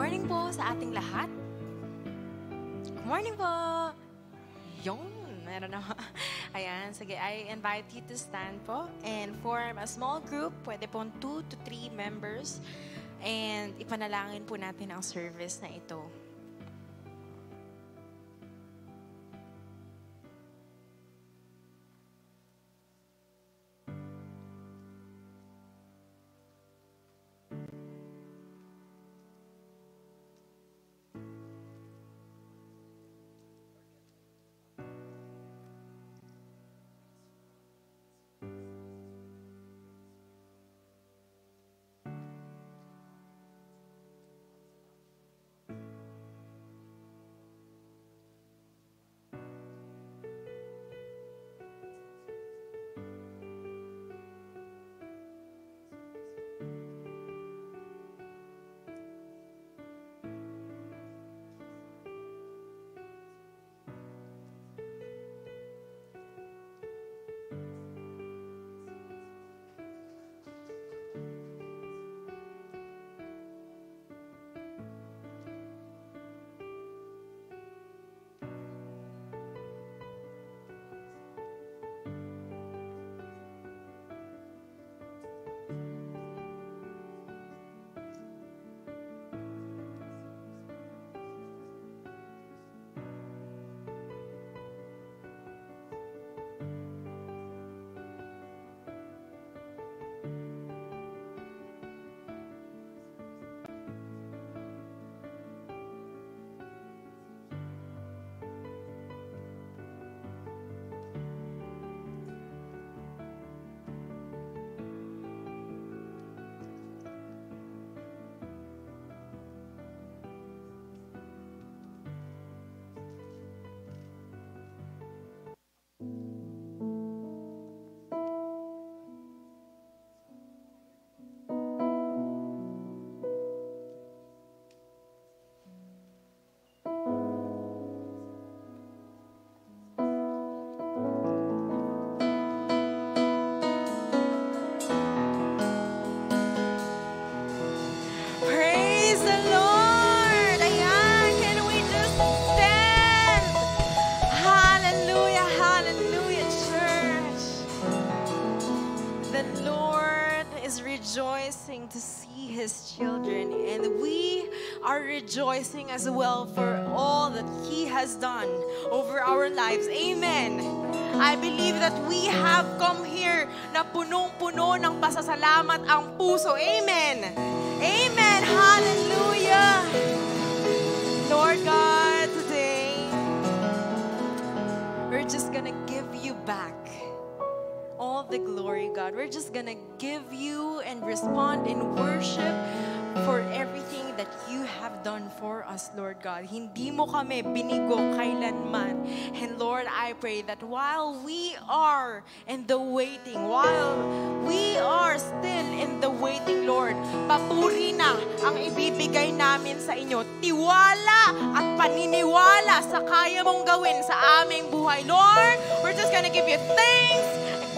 morning po sa ating lahat. Good morning po. Yung, meron na. Ayan, sige, I invite you to stand po and form a small group. Pwede po 2 to 3 members. And ipanalangin po natin ang service na ito. To see His children, and we are rejoicing as well for all that He has done over our lives. Amen. I believe that we have come here na punong-puno ng pasasalamat ang puso. Amen. Amen. Hallelujah. Lord God, today we're just gonna give you back all the glory, God. We're just gonna give you and respond in worship for everything that you have done for us, Lord God. Hindi mo kami binigo kailanman. And Lord, I pray that while we are in the waiting, while we are still in the waiting, Lord, papuri na ang ibibigay namin sa inyo. Tiwala at paniniwala sa kaya mong gawin sa aming buhay. Lord, we're just gonna give you thanks.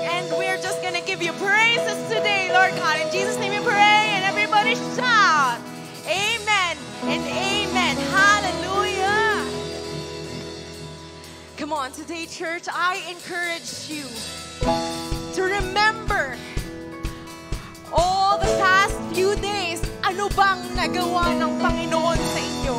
And we're just going to give you praises today, Lord God. In Jesus' name we pray. And everybody shout, amen and amen. Hallelujah. Come on, today, church, I encourage you to remember all the past few days, ano bang nagawa ng Panginoon sa inyo.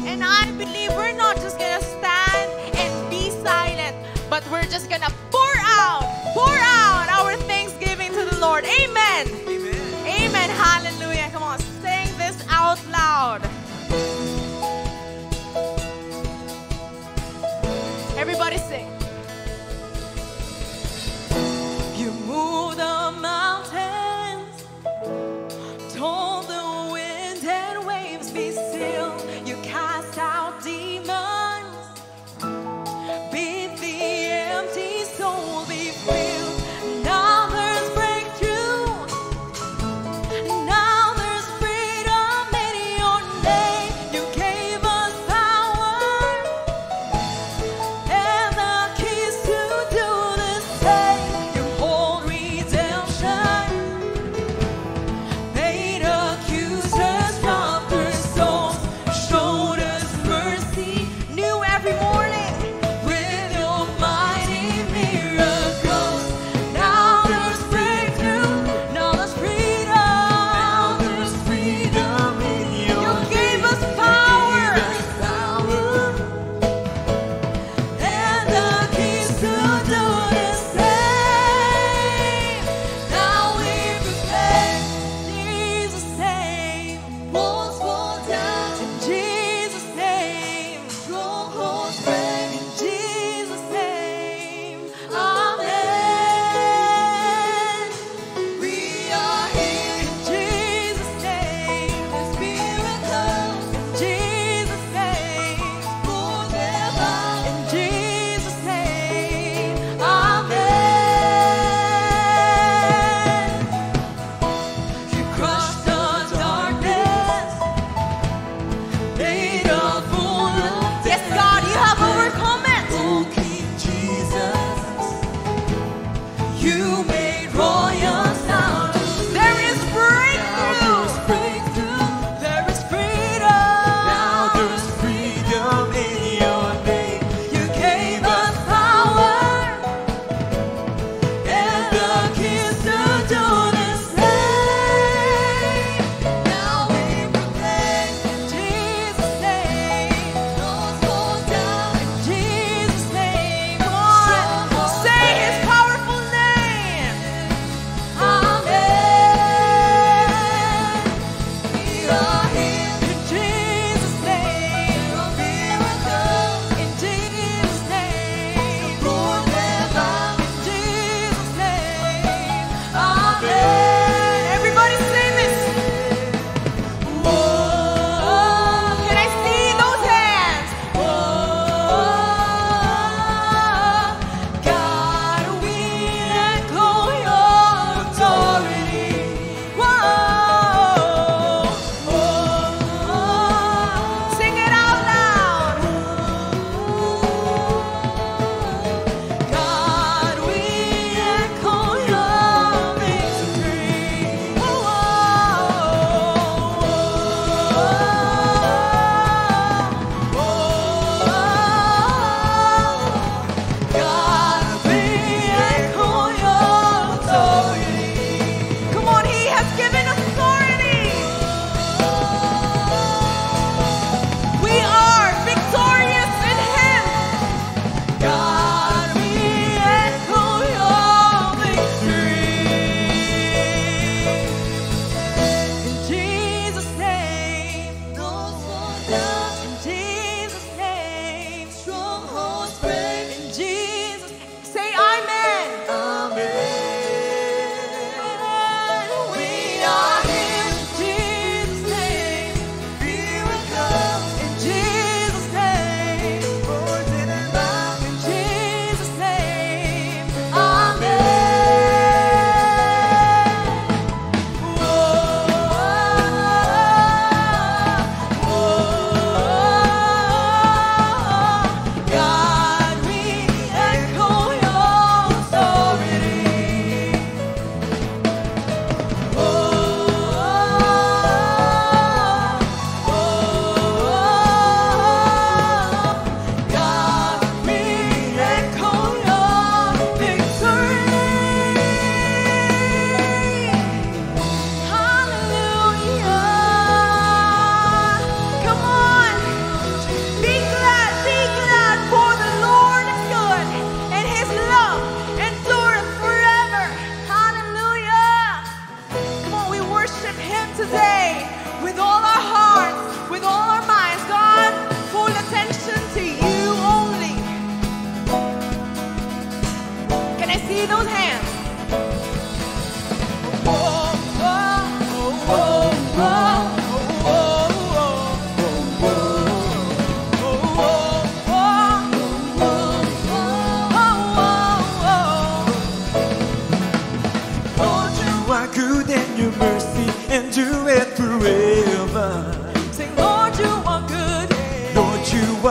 And I believe we're not just going to stand and be silent, but we're just going to pour out our thanksgiving to the Lord. Amen. Amen. Amen. Hallelujah. Come on, sing this out loud. Everybody sing. You move the mountains, told the wind and waves be still. You cast out demons, beat the empty soul, be filled.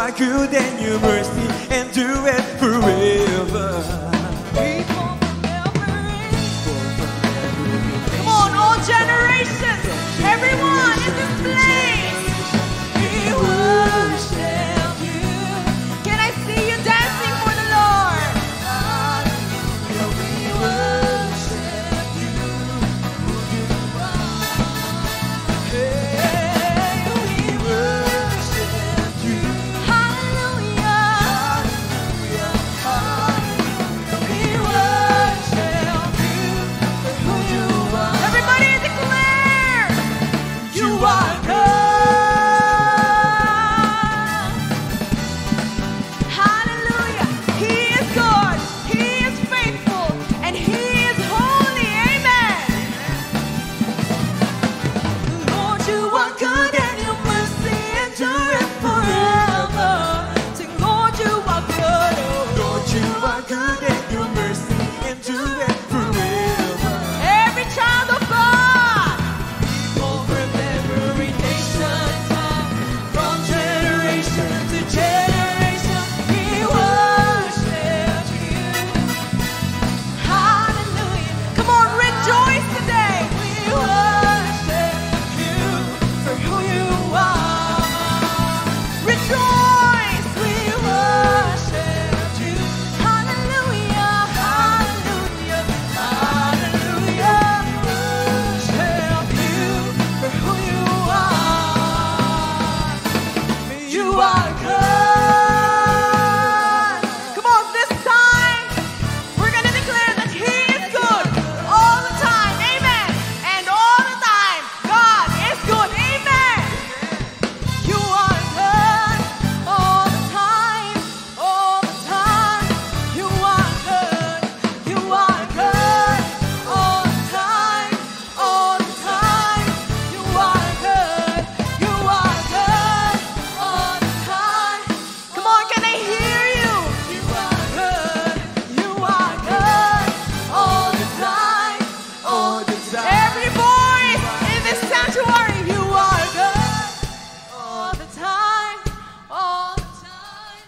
are good and your mercy endureth forever. Come on, all generations, everyone in this place, we worship you. Can I see you dancing for the Lord? We worship you. Hey, we worship you. Hallelujah. We worship you for who you are. Everybody declare, you are good. Hallelujah. He is good. He is faithful. And He is holy. Amen. Lord, you are good and your mercy endureth forever. Sing, Lord, you are good. Lord, you are good and your mercy endureth forever. Every child of God, people from every nation, tongue, from generation to generation, we worship you. Hallelujah. Come on, rejoice today. We worship you for who you are. Rejoice, we worship you. Hallelujah, hallelujah, hallelujah. Worship you for who you are. You are good. Come on, this time we're gonna declare that He is good all the time. Amen. And all the time, God is good. Amen. You are good all the time, all the time. You are good. You are good all the time, all the time. You are good. You are good all the time. Come on, can I hear you? You are good. You are good all the time, all the time. Every voice in this sanctuary, you are good all the time, all the time.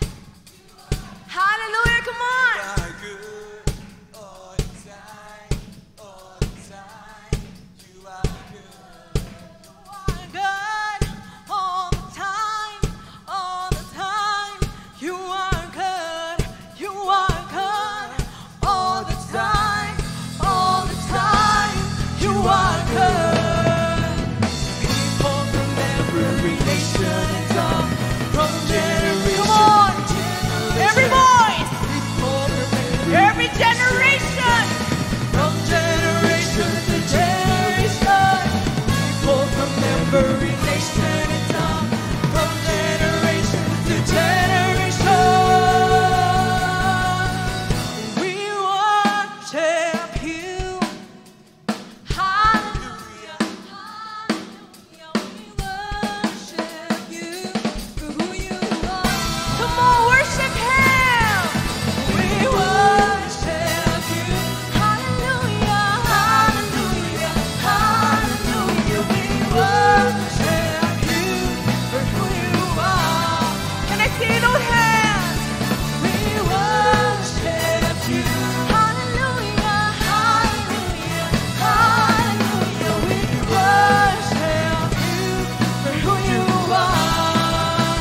Hallelujah, come on. You are good all the time, all the time. You are good. You are good all the time, all the time. You are good. You are good all the time, all the time. You are good. People from every nation and tongue, from generation Come on, to generation. every voice, People from every generation. From generation to generation, people from every nation and tongue, from generation to generation, We worship you. Hallelujah, hallelujah. We worship you for who you are. Come on, worship Him. We worship you. Hallelujah, hallelujah, hallelujah. We worship you for who you are. Can I see those hands? We worship you. Hallelujah, hallelujah, hallelujah. We worship you for who you are.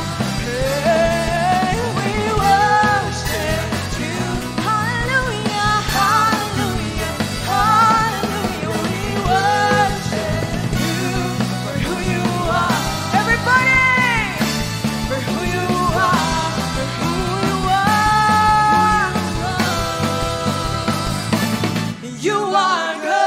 Hey, we worship you. Hallelujah, hallelujah, hallelujah. We worship you for who you are. Everybody, for who you are, for who you are. You are good.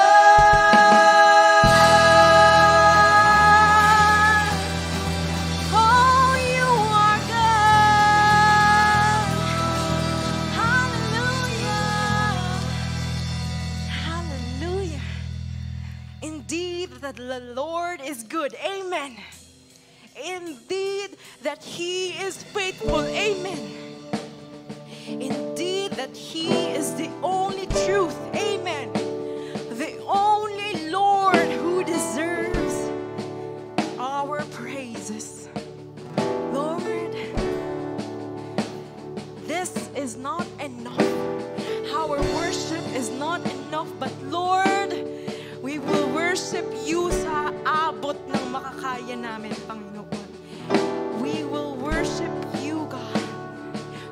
Oh, you are good. Hallelujah. Hallelujah. Indeed, that the Lord is good. Amen. Indeed, that He is faithful. Amen. Indeed, that He is the only truth. Amen. The only Lord who deserves our praises. Lord, Lord, we will worship you sa abot ng makakaya namin, Panginoon. We will worship you, God,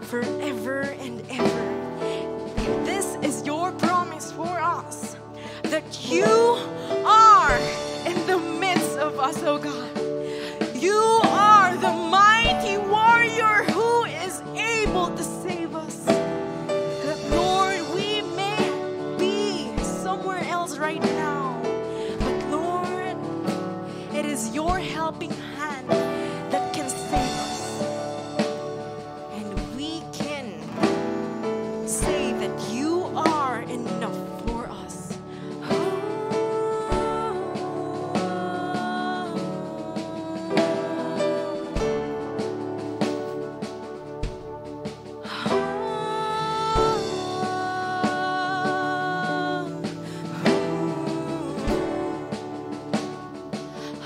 forever and ever. This is your promise for us, that you are in the midst of us, oh God. You are the mighty warrior who is able to save us. That, Lord, we may be somewhere else right now, but Lord, it is your helping hand that can save us. And we can say that you are enough for us.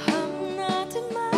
I'm not in my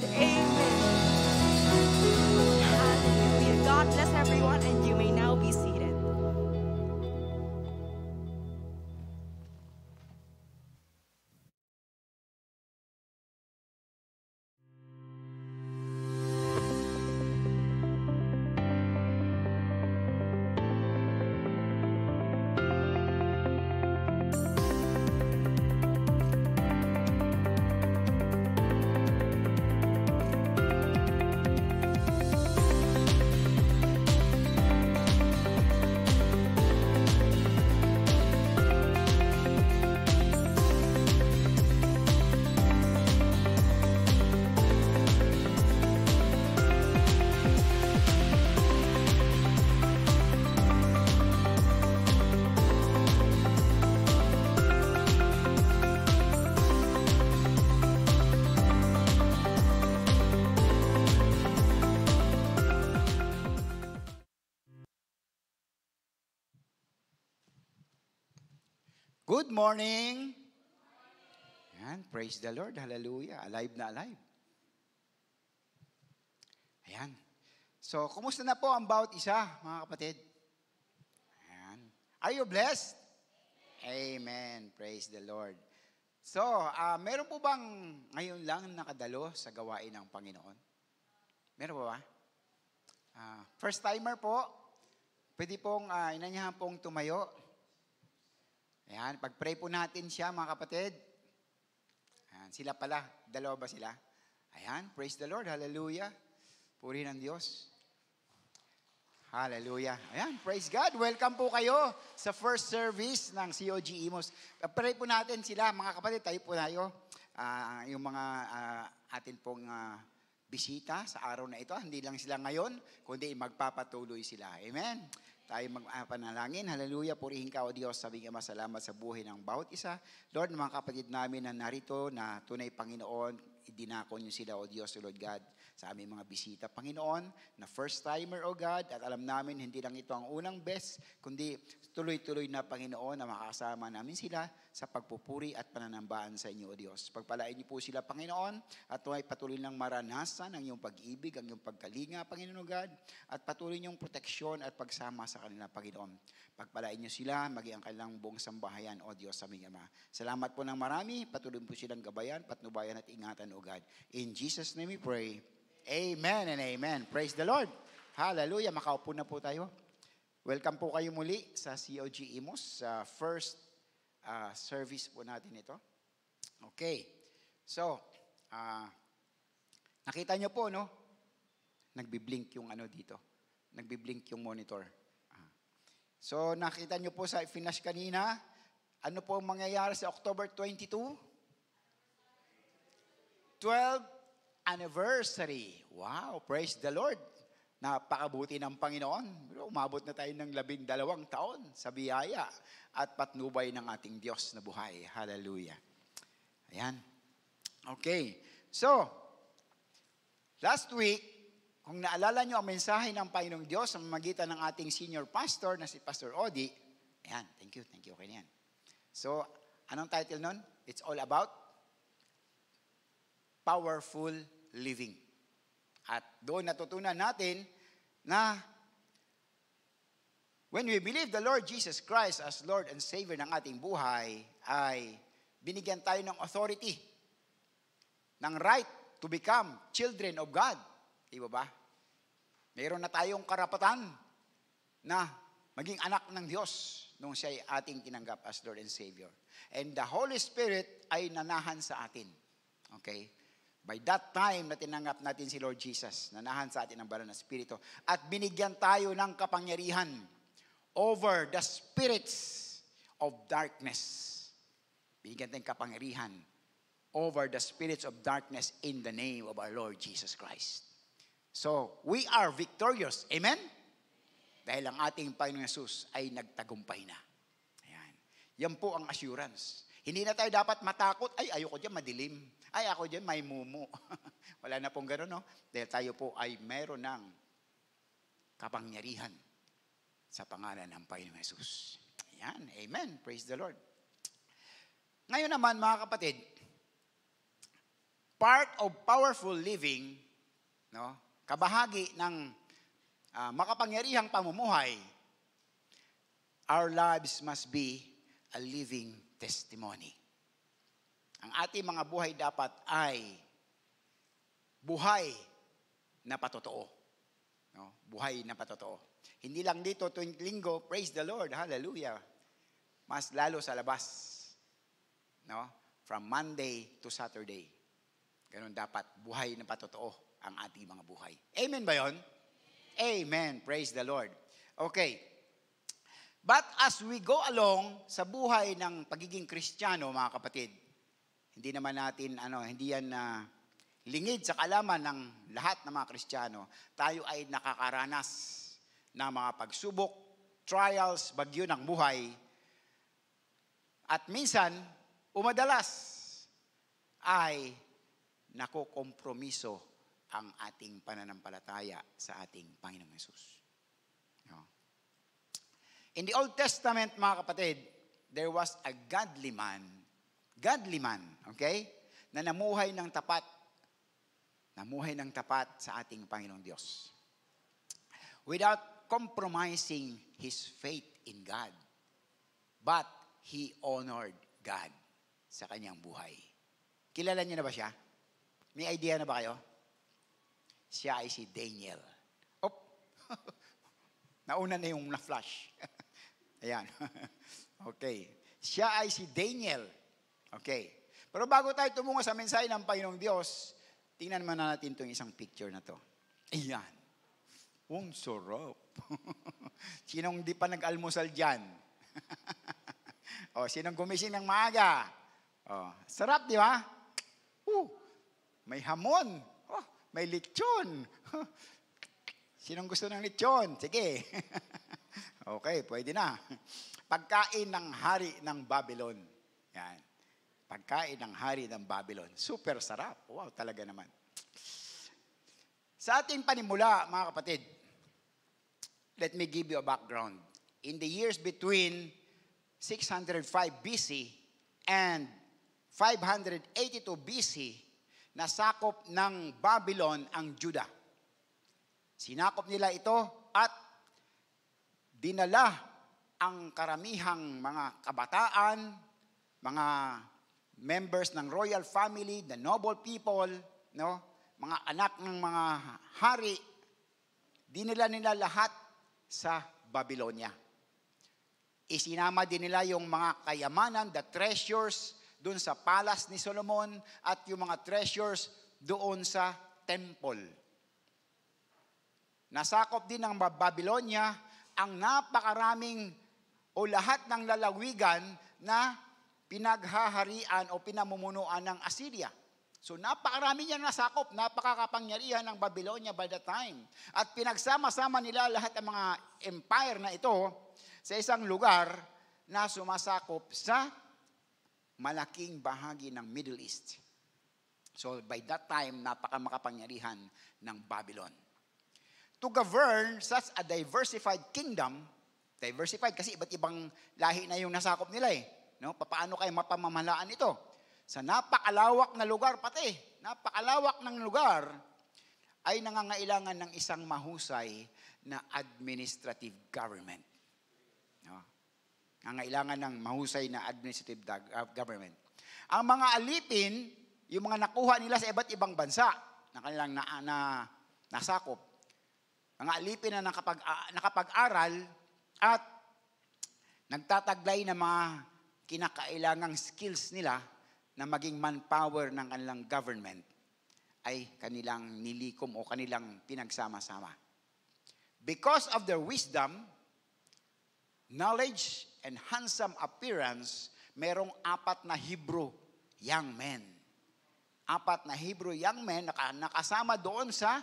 Amen. Hallelujah. God bless everyone, and you may now be seated. Good morning! Ayan, praise the Lord. Hallelujah. Alive na alive. Ayan. So, kumusta na po ang bawat isa, mga kapatid? Ayan. Are you blessed? Amen. Praise the Lord. So, meron po bang ngayon lang nakadalo sa gawain ng Panginoon? Meron po ba? First timer po, pwede pong inanyahan pong tumayo. Ayan, pag-pray po natin siya, mga kapatid. Ayan, sila pala, dalawa ba sila? Ayan, praise the Lord, hallelujah. Puri ng Diyos. Hallelujah. Ayan, praise God. Welcome po kayo sa first service ng COG Imos. Pray po natin sila, mga kapatid, tayo po tayo. Yung mga atin pong bisita sa araw na ito, hindi lang sila ngayon, kundi magpapatuloy sila. Amen. Tayo magpanalangin. Hallelujah. Purihin ka, O Diyos. Sabi nga, salamat sa buhay ng bawat isa. Lord, mga kapatid namin na narito na tunay Panginoon, idinakon niyo sila, O Diyos, O Lord God, sa aming mga bisita, Panginoon, na first timer, O God, at alam namin, hindi lang ito ang unang best, kundi tuloy-tuloy na, Panginoon, na makasama namin sila sa pagpupuri at pananambahan sa inyo, O Diyos. Pagpalain niyo po sila, Panginoon, at tunay patuloy lang maranasan ang iyong pag-ibig, ang iyong pagkalinga, Panginoon God, at patuloy niyong proteksyon at pagsama sa kanila, Panginoon. Pagpalain niyo sila, maging ang kanilang buong sambahayan, O Diyos, sa aming Ama. Salamat po ng marami, patuloy po silang gabayan, patnubayan at ingatan, O God. In Jesus' name we pray. Amen and amen. Praise the Lord. Hallelujah. Makaupo na po tayo. Welcome po kayo muli sa COG Imos, sa first service po natin ito. Okay. So, nakita nyo po, no? Nagbiblink yung ano dito. Nagbiblink yung monitor. So, nakita nyo po sa finish kanina, ano po ang mangyayari sa October 22? 12th anniversary. Wow, praise the Lord. Napakabuti ng Panginoon. Umabot na tayo ng 12 taon sa biyaya at patnubay ng ating Diyos na buhay. Hallelujah. Ayan. Okay. So, last week, kung naalala nyo ang mensahe ng Panginoong Diyos sa magitan ng ating senior pastor na si Pastor Odi, ayan, thank you, okay na yan. So, anong title nun? It's all about powerful living. At doon natutunan natin na when we believe the Lord Jesus Christ as Lord and Savior ng ating buhay, ay binigyan tayo ng authority, ng right to become children of God. Di ba? Mayroon na tayong karapatan na maging anak ng Diyos nung siya ay ating tinanggap as Lord and Savior. And the Holy Spirit ay nanahan sa atin. Okay? By that time na tinanggap natin si Lord Jesus, nanahan sa atin ang banal na Espiritu. At binigyan tayo ng kapangyarihan over the spirits of darkness. Binigyan tayong kapangyarihan over the spirits of darkness in the name of our Lord Jesus Christ. So, we are victorious. Amen? Dahil ang ating Panginoong Yesus ay nagtagumpay na. Ayan. Yan po ang assurance. Hindi na tayo dapat matakot, ay ayoko dyan madilim. Ay ako dyan may mumu. Wala na pong gano'n, no? Dahil tayo po ay meron ng kapangyarihan sa pangalan ng Panginoong Yesus. Ayan. Amen. Praise the Lord. Ngayon naman, mga kapatid, part of powerful living, no? Kabahagi ng makapangyarihang pamumuhay, our lives must be a living testimony. Ang ating mga buhay dapat ay buhay na patotoo. No? Buhay na patotoo. Hindi lang dito tuwing linggo, praise the Lord, hallelujah. Mas lalo sa labas. No? From Monday to Saturday. Ganun dapat, buhay na patotoo ang ating mga buhay. Amen ba yun? Amen. Praise the Lord. Okay. But as we go along sa buhay ng pagiging Kristiyano, mga kapatid, hindi naman natin, hindi yan lingid sa kaalaman ng lahat ng mga Kristiyano. Tayo ay nakakaranas ng mga pagsubok, trials, bagyo ng buhay. At minsan, umadalas ay nakokompromiso ang ating pananampalataya sa ating Panginoong Hesus. No? In the Old Testament, mga kapatid, there was a godly man, okay, na namuhay ng tapat sa ating Panginoong Diyos. Without compromising his faith in God, but he honored God sa kanyang buhay. Kilala niyo na ba siya? May idea na ba kayo? Siya ay si Daniel. Nauna na yung na-flash. Ayan. Okay. Siya ay si Daniel. Okay. Pero bago tayo tumungo sa mensahe ng Panginoong Diyos, tingnan muna natin itong isang picture na to. Ayan. Ang sarap. Sinong di pa nag-almusal dyan? Sinong gumising ng maaga? Sarap, di ba? May hamon. May lechon. Sinong gusto ng lechon? Sige. Okay, pwede na. Pagkain ng hari ng Babylon. Yan. Pagkain ng hari ng Babylon. Super sarap. Wow, talaga naman. Sa ating panimula, mga kapatid, let me give you a background. In the years between 605 BC and 582 BC, nasakop ng Babylon ang Judah. Sinakop nila ito at dinala ang karamihang mga kabataan, mga members ng royal family, the noble people, no? Mga anak ng mga hari, dinala nila lahat sa Babylonia. Isinama din nila yung mga kayamanan, the treasures, doon sa palace ni Solomon at yung mga treasures doon sa temple. Nasakop din ng Babylonia ang napakaraming o lahat ng lalawigan na pinaghaharian o pinamumunuan ng Assyria. So napakarami niyang nasakop, napakakapangyarihan ng Babylonia by the time. At pinagsama-sama nila lahat ng mga empire na ito sa isang lugar na sumasakop sa malaking bahagi ng Middle East. So by that time, napakamakapangyarihan ng Babylon. To govern such a diversified kingdom, diversified kasi iba't ibang lahi na yung nasakop nila eh. No? Paano kayo mapamamahalaan ito? Sa napakalawak na lugar pati, napakalawak ng lugar, ay nangangailangan ng isang mahusay na administrative government. No? Nangangailangan ng mahusay na administrative government. Ang mga alipin, yung mga nakuha nila sa iba't ibang bansa na kanilang nasakop, mga alipin na nakapag-aral at nagtataglay ng mga kinakailangang skills nila na maging manpower ng kanilang government, ay kanilang nilikom o kanilang pinagsama-sama. Because of their wisdom, knowledge, and handsome appearance, merong 4 na Hebrew young men. 4 na Hebrew young men nakasama doon sa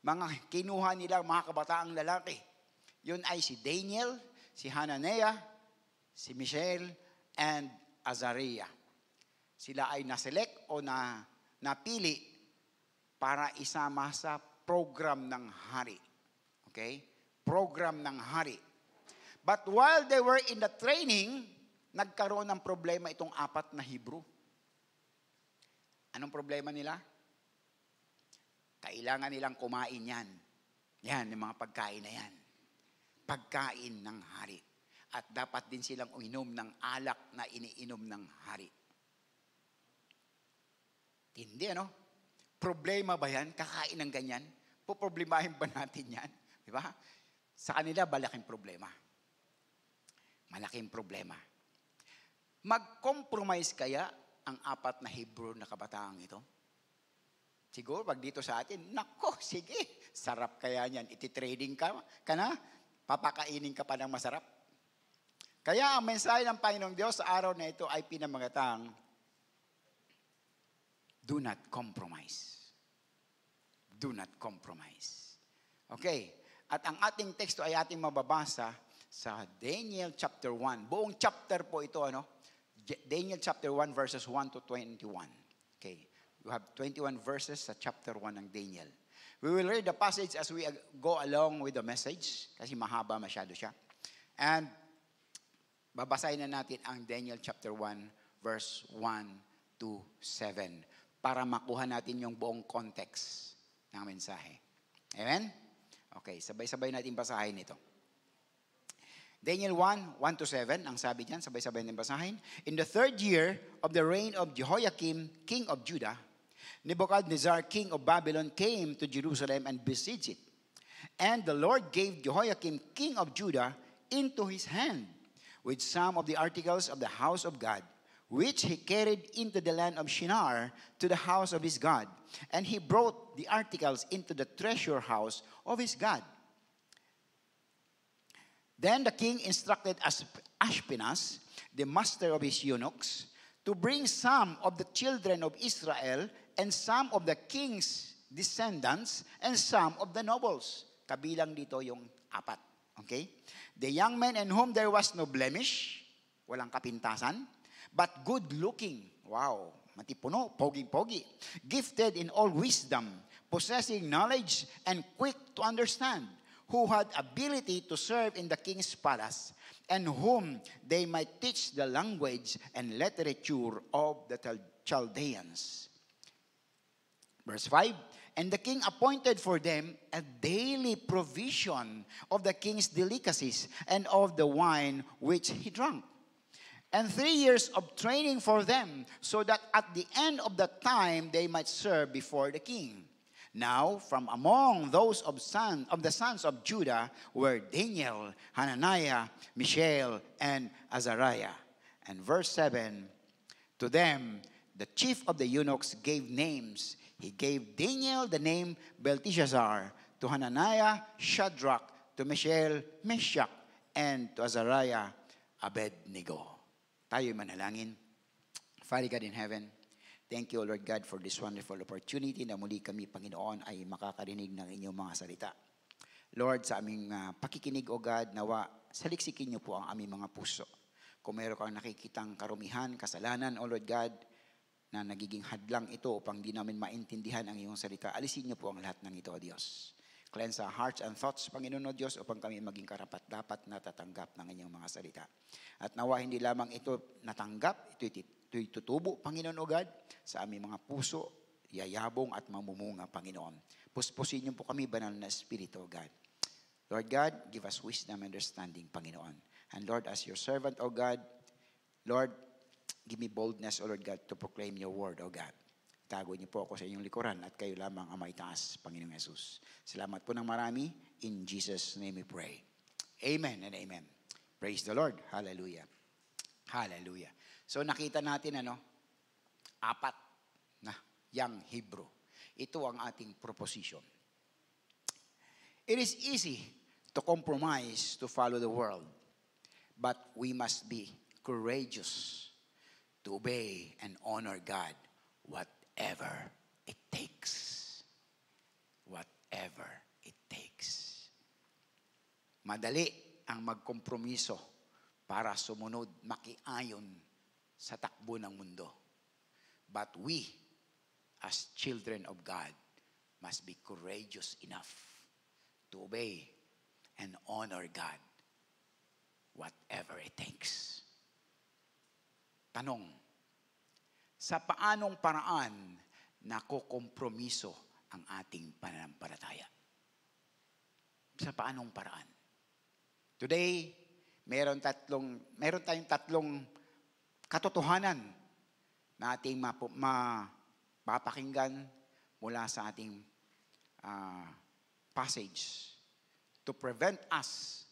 mga kinuha nila mga kabataang lalaki. Yun ay si Daniel, si Hananiah, si Mishael, and Azariah. Sila ay naselect o napili para isama sa program ng hari. Okay? Program ng hari. But while they were in the training, nagkaroon ng problema itong 4 na Hebrew. Anong problema nila? Kailangan nilang kumain yan. Yan, yung mga pagkain na yan. Pagkain ng hari. At dapat din silang uminom ng alak na iniinom ng hari. Hindi, ano? Problema ba yan? Kakain ng ganyan? Poproblemahin ba natin yan? Di ba? Sa kanila, malaking problema. Malaking problema. Mag-compromise kaya ang 4 na Hebrew na kabataang ito? Siguro, pag dito sa atin, nako, sige, sarap kaya niyan. Iti-trading ka na, papakainin ka pa ng masarap. Kaya ang mensahe ng Panginoong Diyos sa araw na ito ay pinamagatang, do not compromise. Do not compromise. Okay. At ang ating teksto ay ating mababasa sa Daniel chapter 1. Buong chapter po ito, ano? Daniel chapter 1 verses 1 to 21. Okay. You have 21 verses sa chapter 1 ng Daniel. We will read the passage as we go along with the message kasi mahaba masyado siya. And babasahin na natin ang Daniel chapter 1 verse 1 to 7 para makuha natin yung buong context ng mensahe. Amen? Okay, sabay-sabay natin basahin ito. Daniel 1, 1 to 7, ang sabi diyan, sabay-sabay natin basahin. In the 3rd year of the reign of Jehoiakim, king of Judah, Nebuchadnezzar, king of Babylon, came to Jerusalem and besieged it. And the Lord gave Jehoiakim, king of Judah, into his hand, with some of the articles of the house of God, which he carried into the land of Shinar to the house of his God. And he brought the articles into the treasure house of his God. Then the king instructed Ashpenaz, the master of his eunuchs, to bring some of the children of Israel and some of the king's descendants and some of the nobles. Kabilang dito yung 4. Okay? The young men in whom there was no blemish, walang kapintasan, but good-looking. Wow, matipuno, pogi-pogi. Gifted in all wisdom, possessing knowledge, and quick to understand, who had ability to serve in the king's palace, and whom they might teach the language and literature of the Chaldeans. Verse 5, and the king appointed for them a daily provision of the king's delicacies and of the wine which he drank. And 3 years of training for them, so that at the end of the time they might serve before the king. Now, from among those of the sons of Judah were Daniel, Hananiah, Mishael, and Azariah. And verse 7, to them the chief of the eunuchs gave names. He gave Daniel the name Belteshazzar, to Hananiah, Shadrach, to Mishael, Meshach, and to Azariah, Abednego. Tayo'y manalangin. Father God in heaven, thank you, Lord God, for this wonderful opportunity na muli kami, Panginoon, ay makakarinig ng inyong mga salita. Lord, sa aming pakikinig, O God, nawa, saliksikin niyo po ang aming mga puso. Kung meron kang nakikitang karumihan, kasalanan, O Lord God, na nagiging hadlang ito upang di namin maintindihan ang iyong salita, alisin niyo po ang lahat ng ito, O Diyos. Cleanse our hearts and thoughts, Panginoon o Diyos, upang kami maging karapat-dapat na tatanggap ng inyong mga salita. At nawa hindi lamang ito natanggap, ito'y tutubo, Panginoon o God, sa aming mga puso, yayabong at mamumunga, Panginoon. Puspusin niyo po kami, banal na Espiritu, O God. Lord God, give us wisdom and understanding, Panginoon. And Lord, as your servant, O God, Lord, give me boldness, O Lord God, to proclaim your word, O God. Tago niyo po ako sa inyong likuran at kayo lamang ang maitaas, Panginoong Jesus. Salamat po ng marami. In Jesus' name we pray. Amen and amen. Praise the Lord. Hallelujah. Hallelujah. So nakita natin 4 na young Hebrew. Ito ang ating proposition. It is easy to compromise to follow the world, but we must be courageous to obey and honor God whatever it takes. Whatever it takes. Madali ang magkompromiso para sumunod, makiayon sa takbo ng mundo. But we, as children of God, must be courageous enough to obey and honor God, whatever it takes. Tanong, sa paanong paraan nakokompromiso ang ating pananampalataya. Sa paanong paraan. Today, meron tayong tatlong katotohanan na ating mapapakinggan mula sa ating passage to prevent us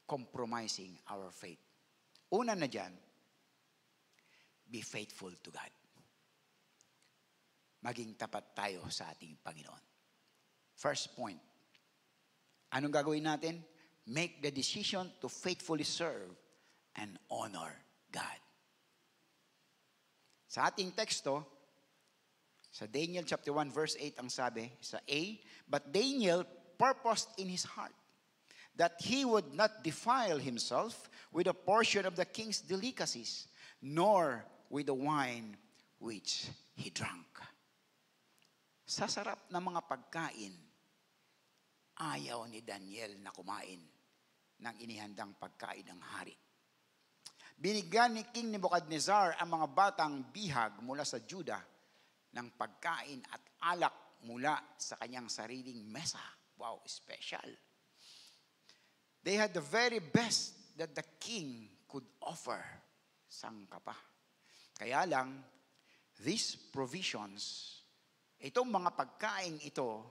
compromising our faith. Una na dyan, be faithful to God. Maging tapat tayo sa ating Panginoon. First point, anong gagawin natin? Make the decision to faithfully serve and honor God. Sa ating teksto, sa Daniel chapter 1 verse 8 ang sabi, sa A, but Daniel purposed in his heart that he would not defile himself with a portion of the king's delicacies, nor with the wine which he drank. Sa sarap ng mga pagkain, ayaw ni Daniel na kumain ng inihandang pagkain ng hari. Binigyan ni King Nebuchadnezzar ang mga batang bihag mula sa Judah ng pagkain at alak mula sa kanyang sariling mesa. Wow, special. They had the very best that the king could offer. Sangka pa. Kaya lang, these provisions, itong mga pagkain ito,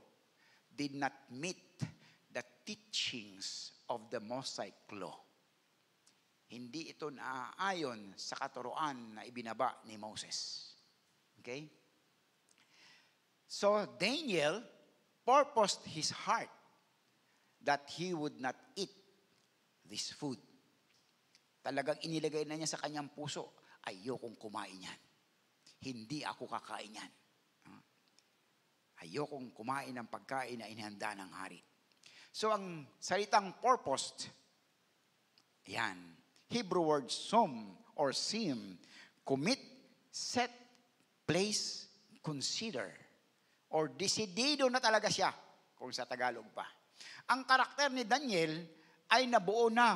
did not meet the teachings of the Mosaic Law. Hindi ito naaayon sa katuruan na ibinaba ni Moses. Okay? So, Daniel purposed his heart that he would not eat this food. Talagang inilagay na niya sa kanyang puso, ayokong kumain yan. Hindi ako kakain yan. Ayokong kumain ng pagkain na inihanda ng hari. So, ang salitang purposed, yan, Hebrew word som or sim, commit, set, place, consider. Or desidido na talaga siya, kung sa Tagalog pa. Ang karakter ni Daniel ay nabuo na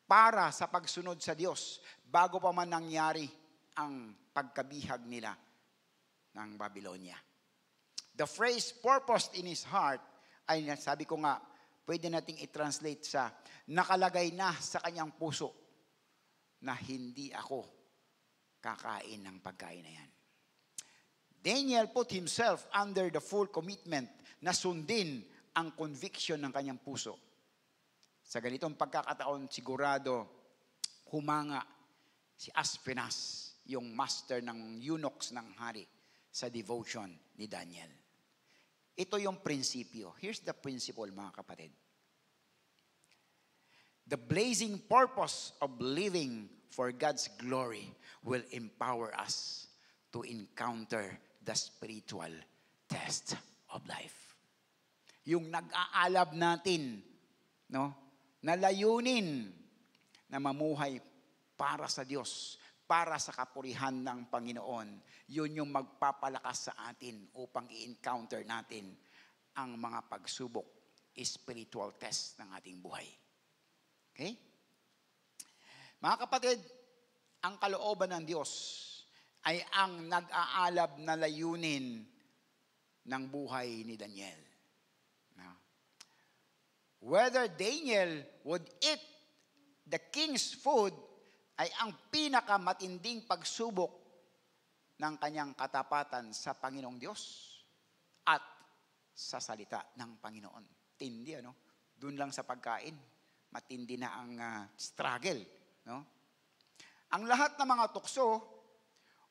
para sa pagsunod sa Diyos bago pa man nangyari ang pagkabihag nila ng Babylonia. The phrase purposed in his heart ay sabi ko nga, pwede nating i-translate sa nakalagay na sa kanyang puso na hindi ako kakain ng pagkain na yan. Daniel put himself under the full commitment na sundin ang conviction ng kanyang puso. Sa ganitong pagkakataon, sigurado humanga si Aspenas, yung master ng eunuchs ng hari, sa devotion ni Daniel. Ito yung prinsipyo. Here's the principle, mga kapatid. The blazing purpose of living for God's glory will empower us to encounter the spiritual test of life. Yung nag-aalab natin, no, na layunin na mamuhay para sa Diyos, para sa kapurihan ng Panginoon, yun yung magpapalakas sa atin upang i-encounter natin ang mga pagsubok, spiritual test ng ating buhay. Okay? Mga kapatid, ang kalooban ng Diyos ay ang nag-aalab na layunin ng buhay ni Daniel. Now, whether Daniel would eat the king's food ay ang pinakamatinding pagsubok ng kanyang katapatan sa Panginoong Diyos at sa salita ng Panginoon. Tindi, ano? Doon lang sa pagkain, matindi na ang struggle, no? Ang lahat ng mga tukso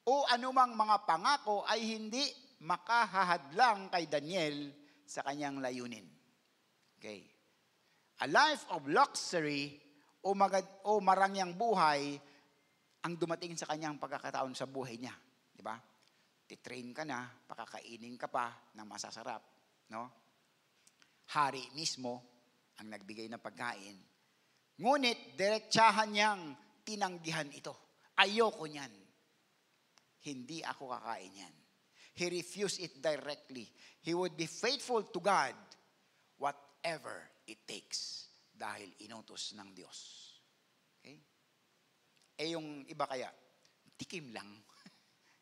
o anumang mga pangako ay hindi makahahadlang kay Daniel sa kanyang layunin. Okay. A life of luxury o marangyang buhay ang dumating sa kanyang pagkakataon sa buhay niya. Diba? Titrain ka na, pakakainin ka pa ng masasarap. No? Hari mismo ang nagbigay ng pagkain. Ngunit, diretsahan niyang tinanggihan ito. Ayoko niyan. Hindi ako kakain yan. He refused it directly. He would be faithful to God whatever it takes dahil inutos ng Diyos. Okay? Eh yung iba kaya, tikim lang.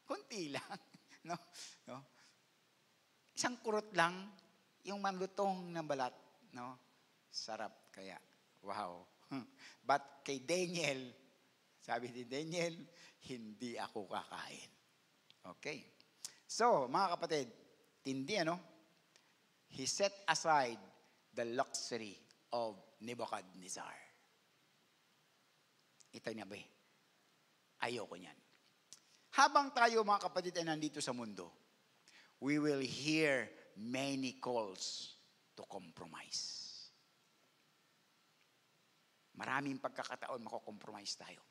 Kunti lang. No? No? Isang kurot lang, yung manlutong na balat. No? Sarap kaya. Wow. But kay Daniel, sabi ni Daniel, hindi ako kakain. Okay. So, mga kapatid, tindi ano? He set aside the luxury of Nebuchadnezzar. Ito niya ba? Ayoko niyan. Habang tayo mga kapatid ay nandito sa mundo, we will hear many calls to compromise. Maraming pagkakataon mako-compromise tayo.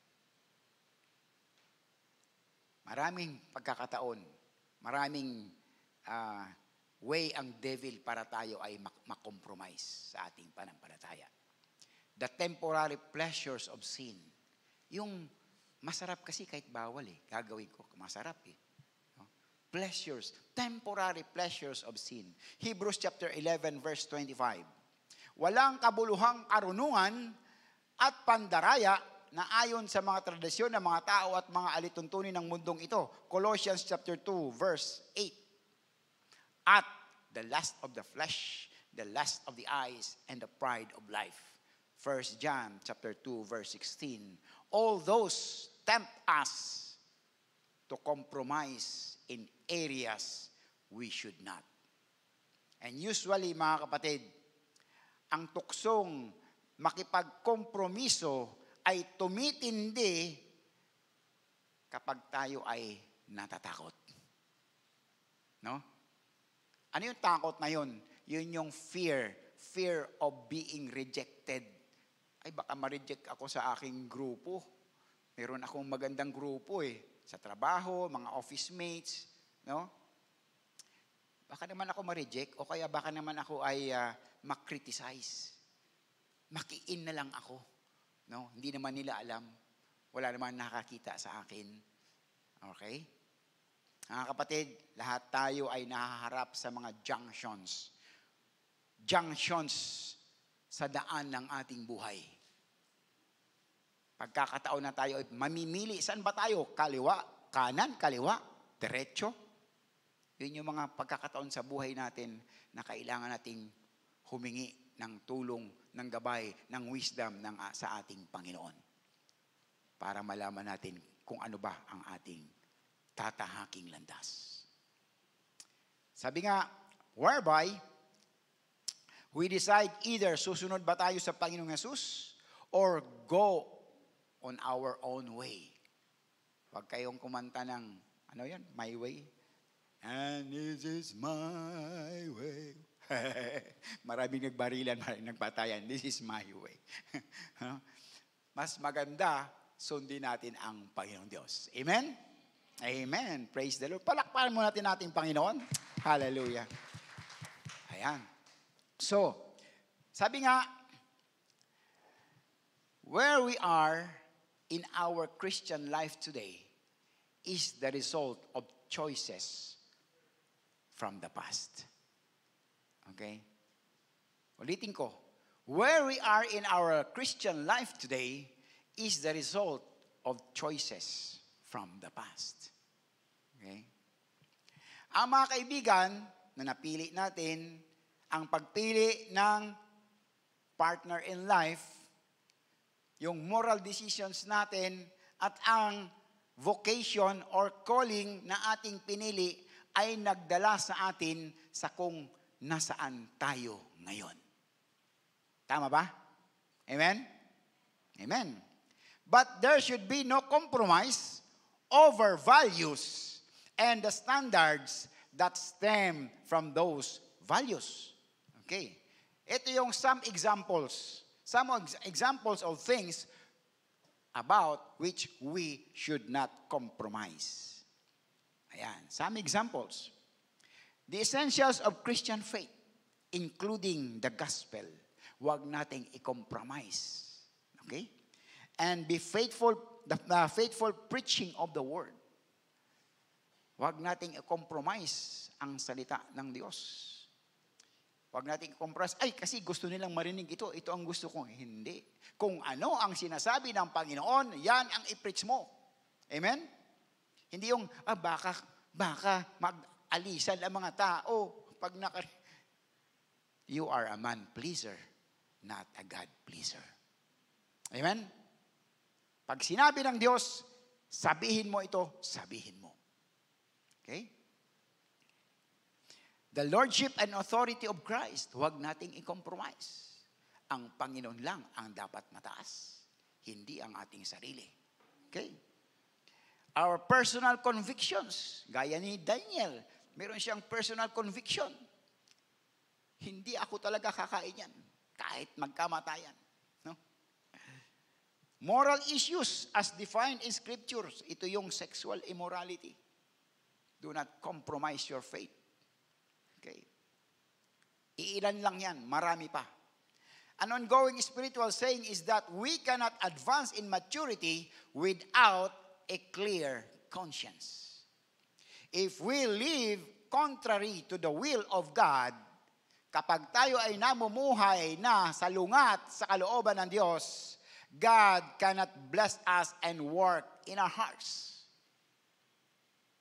Maraming pagkakataon, maraming way ang devil para tayo ay makompromise sa ating panampalataya. The temporary pleasures of sin. Yung masarap kasi kahit bawal gagawin ko, masarap No? Pleasures, temporary pleasures of sin. Hebrews chapter 11 verse 25. Walang kabuluhang karunungan at pandaraya na ayon sa mga tradisyon ng mga tao at mga alituntunin ng mundong ito. Colossians chapter 2 verse 8. At the lust of the flesh, the lust of the eyes, and the pride of life. 1 John chapter 2 verse 16. All those tempt us to compromise in areas we should not. And usually, mga kapatid, ang tuksong makipagkompromiso ay tumitindi kapag tayo ay natatakot. No? Ano yung takot na yun? Yun yung fear of being rejected. Ay, baka ma-reject ako sa aking grupo. Meron akong magandang grupo sa trabaho, mga office mates, no? Baka naman ako ma-reject o kaya baka naman ako ay ma-criticize. Makiin na lang ako. No? Hindi naman nila alam. Wala naman nakakita sa akin. Okay? Mga kapatid, lahat tayo ay nahaharap sa mga junctions. Junctions sa daan ng ating buhay. Pagkakataon na tayo ay mamimili. Saan ba tayo? Kaliwa? Kanan? Kaliwa? Diretso? Yun yung mga pagkakataon sa buhay natin na kailangan nating humingi ng tulong, ng gabay, ng wisdom sa ating Panginoon. Para malaman natin kung ano ba ang ating tatahaking landas. Sabi nga, whereby we decide either susunod ba tayo sa Panginoong Hesus or go on our own way. Huwag kayong kumanta ng, ano yan, My Way. And this is my way. Maraming nagbarilan, maraming nagpatayan. This is my way. Mas maganda, sundin natin ang Panginoong Diyos. Amen? Amen. Praise the Lord. Palakpakan muna natin ating Panginoon. Hallelujah. Ayan. So, sabi nga, where we are in our Christian life today is the result of choices from the past. Okay? Ulitin ko. Where we are in our Christian life today is the result of choices from the past. Okay? Ang mga kaibigan na napili natin, ang pagpili ng partner in life, yung moral decisions natin, at ang vocation or calling na ating pinili ay nagdala sa atin sa kung nasaan tayo ngayon. Tama ba? Amen? Amen. But there should be no compromise over values and the standards that stem from those values. Okay. Ito yung some examples of things about which we should not compromise. Ayan, some examples. The essentials of Christian faith, including the gospel, huwag nating i-compromise. Okay? And be faithful, the faithful preaching of the word. Huwag nating i-compromise ang salita ng Diyos. Huwag nating i-compromise, ay kasi gusto nilang marinig ito ang gusto ko. Hindi. Kung ano ang sinasabi ng Panginoon, yan ang i-preach mo. Amen? Hindi yung, baka mag-alisan ang mga tao pag You are a man pleaser, not a God pleaser. Amen? Pag sinabi ng Diyos, sabihin mo ito, sabihin mo. Okay? The Lordship and authority of Christ, huwag nating i-compromise. Ang Panginoon lang ang dapat mataas, hindi ang ating sarili. Okay? Our personal convictions, gaya ni Daniel, meron siyang personal conviction. Hindi ako talaga kakain yan, kahit magkamatayan. No? Moral issues as defined in scriptures, ito yung sexual immorality. Do not compromise your faith. Okay. Iilan lang yan, marami pa. An ongoing spiritual saying is that we cannot advance in maturity without a clear conscience. If we live contrary to the will of God, kapag tayo ay namumuhay na salungat sa kalooban ng Diyos, God cannot bless us and work in our hearts.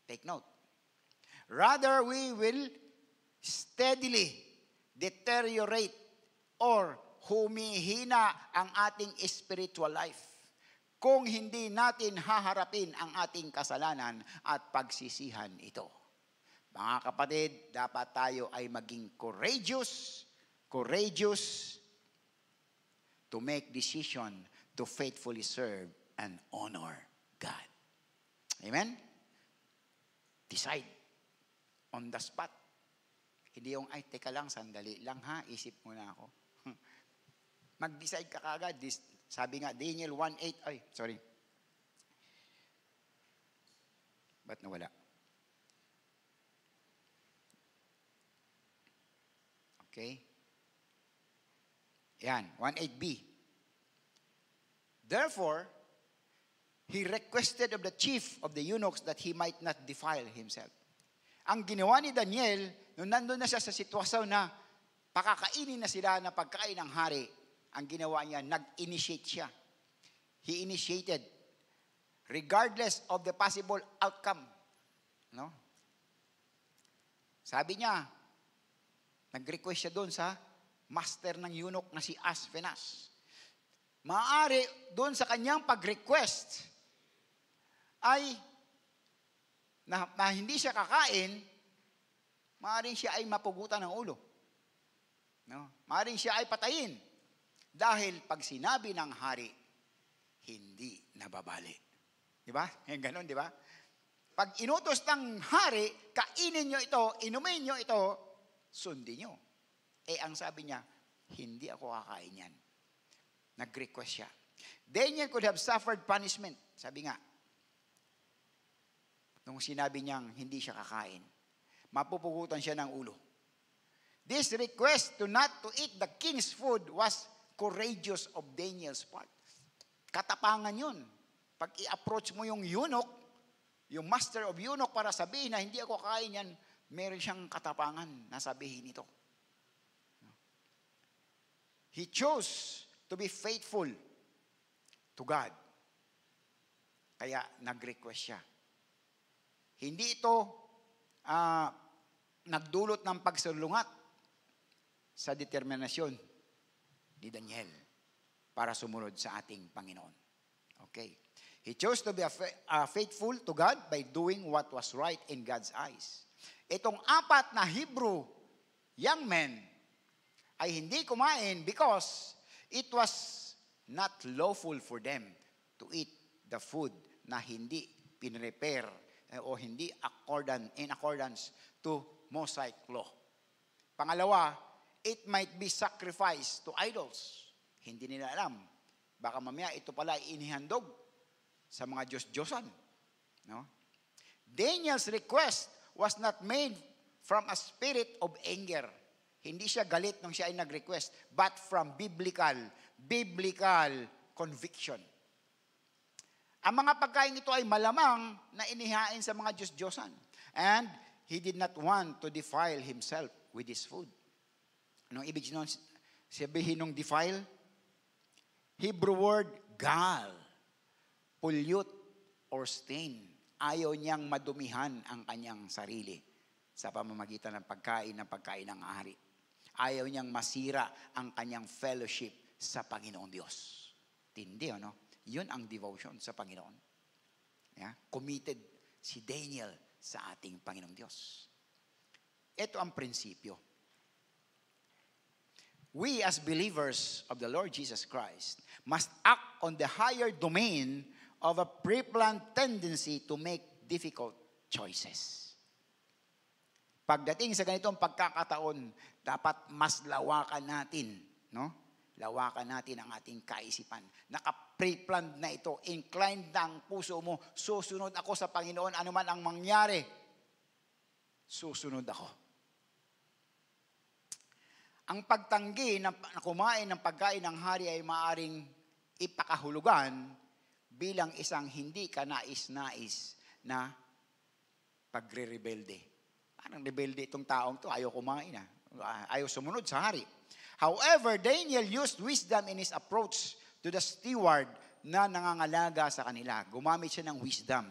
Take note. Rather, we will steadily deteriorate or humihina ang ating spiritual life kung hindi natin haharapin ang ating kasalanan at pagsisihan ito. Mga kapatid, dapat tayo ay maging courageous to make decision to faithfully serve and honor God. Amen? Decide on the spot. Hindi yung, teka lang, sandali lang ha, isip muna ako. Mag-decide ka kagad. Sabi nga, Daniel 1:8, sorry. Ba't nawala? Okay. Yan, 1:8b. Therefore, he requested of the chief of the eunuchs that he might not defile himself. Ang ginawa ni Daniel, nung nandun na siya sa sitwasyon na pakakainin na sila na pagkain ng hari, ang ginawa niya, nag-initiate siya. He initiated, regardless of the possible outcome. No? Sabi niya, nag-request siya doon sa master ng eunuch na si Aspenas. Maaari doon sa kanyang pag-request ay na hindi siya kakain, maaaring siya ay mapugutan ng ulo. No? Maaaring siya ay patayin. Dahil pag sinabi ng hari, hindi nababali. Di ba? Ganon, di ba? Pag inutos ng hari, kainin nyo ito, inumin nyo ito, sundin nyo. Ang sabi niya, hindi ako kakain yan. Nag-request siya. Daniel could have suffered punishment. Sabi nga, nung sinabi niyang hindi siya kakain, mapupugutan siya ng ulo. This request to not to eat the king's food was courageous of Daniel's part. Katapangan yun. Pag i-approach mo yung eunuch, yung master of eunuch para sabihin na hindi ako kakain yan, meron siyang katapangan na sabihin ito. He chose to be faithful to God. Kaya nag-request siya. Hindi ito nagdulot ng pagsalungat sa determinasyon ni Daniel para sumunod sa ating Panginoon. Okay. He chose to be faithful to God by doing what was right in God's eyes. Itong 4 na Hebrew young men ay hindi kumain because it was not lawful for them to eat the food na hindi pinrepare o hindi in accordance to Mosaic law. Pangalawa, it might be sacrificed to idols. Hindi nila alam. Baka mamaya ito pala inihandog sa mga Diyos-Diyosan. No? Daniel's request was not made from a spirit of anger. Hindi siya galit nung siya ay nag-request, but from biblical conviction. Ang mga pagkain ito ay malamang na inihain sa mga Diyos-Diyosan. And he did not want to defile himself with his food. Anong ibig sabihin ng defile? Hebrew word, gal. Pollute or stain. Ayaw niyang madumihan ang kanyang sarili sa pamamagitan ng pagkain ng hari. Ayaw niyang masira ang kanyang fellowship sa Panginoong Diyos. Tindi, ano? Yun ang devotion sa Panginoon. Yeah? Committed si Daniel sa ating Panginoong Diyos. Ito ang prinsipyo. We as believers of the Lord Jesus Christ must act on the higher domain of a pre-planned tendency to make difficult choices. Pagdating sa ganitong pagkakataon, dapat mas lawakan natin, no? Lawakan natin ang ating kaisipan. Naka-pre-planned na ito. Inclined na ang puso mo. Susunod ako sa Panginoon, ano man ang mangyari. Susunod ako. Ang pagtanggi na kumain ng pagkain ng hari ay maaring ipakahulugan bilang isang hindi ka nais-nais na pagre-rebelde. Parang rebelde itong taong to, ayaw kumain ayaw sumunod sa hari. However, Daniel used wisdom in his approach to the steward na nangangalaga sa kanila. Gumamit siya ng wisdom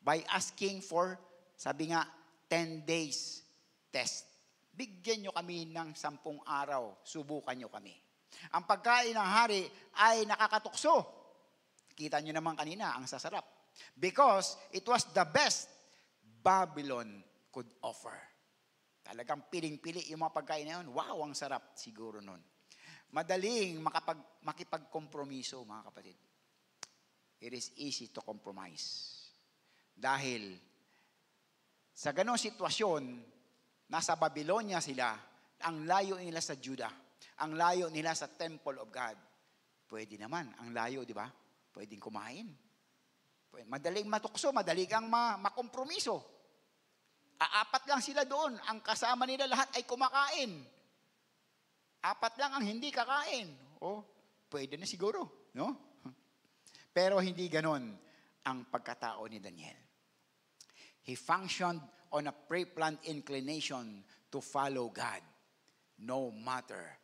by asking for, sabi nga, 10 days test. Bigyan nyo kami ng 10 araw, subukan nyo kami. Ang pagkain ng hari ay nakakatukso. Kita nyo naman kanina, ang sasarap. Because it was the best Babylon could offer. Talagang piling-pili yung mga pagkain na yun. Wow, ang sarap siguro nun. Madaling makipagkompromiso, mga kapatid. It is easy to compromise. Dahil sa ganong sitwasyon, nasa Babylonia sila, ang layo nila sa Judah, ang layo nila sa Temple of God. Pwede naman, ang layo, di ba? Pwedeng kumain. Madaling matukso, madaling kang makompromiso. Apat lang sila doon. Ang kasama nila lahat ay kumakain. 4 lang ang hindi kakain. Pwede na siguro, no? Pero hindi ganon ang pagkatao ni Daniel. He functioned on a pre-planned inclination to follow God, no matter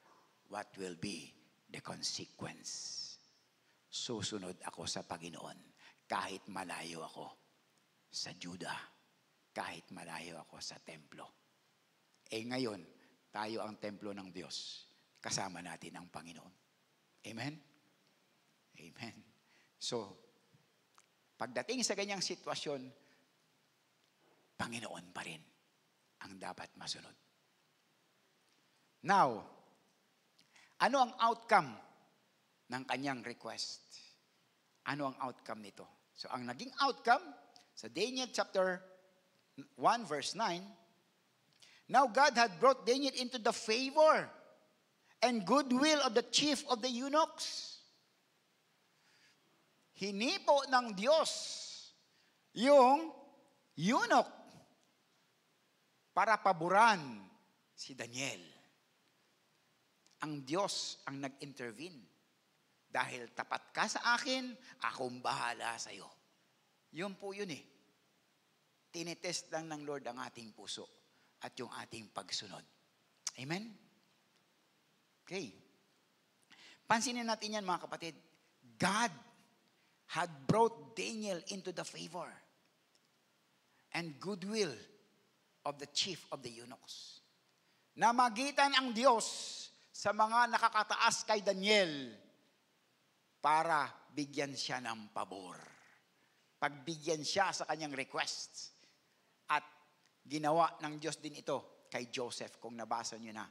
what will be the consequence. Susunod ako sa Panginoon kahit malayo ako sa Judah, kahit malayo ako sa templo. Ngayon, tayo ang templo ng Diyos. Kasama natin ang Panginoon. Amen? Amen. So, pagdating sa ganyang sitwasyon, Panginoon pa rin ang dapat masunod. Now, ano ang outcome ng kanyang request? Ano ang outcome nito? So, ang naging outcome sa Daniel chapter 1 verse 9, now God had brought Daniel into the favor and goodwill of the chief of the eunuchs. Hinipo ng Diyos yung eunuch para paboran si Daniel. Ang Diyos ang nag-intervene. Dahil tapat ka sa akin, akong bahala sa iyo. Yun po yun eh. Tinitest lang ng Lord ang ating puso at yung ating pagsunod. Amen? Okay. Pansinin natin yan mga kapatid. God had brought Daniel into the favor and goodwill of the chief of the eunuchs. Namagitan ang Diyos sa mga nakakataas kay Daniel para bigyan siya ng pabor. Pagbigyan siya sa kanyang requests. At ginawa ng Diyos din ito kay Joseph, kung nabasa niyo na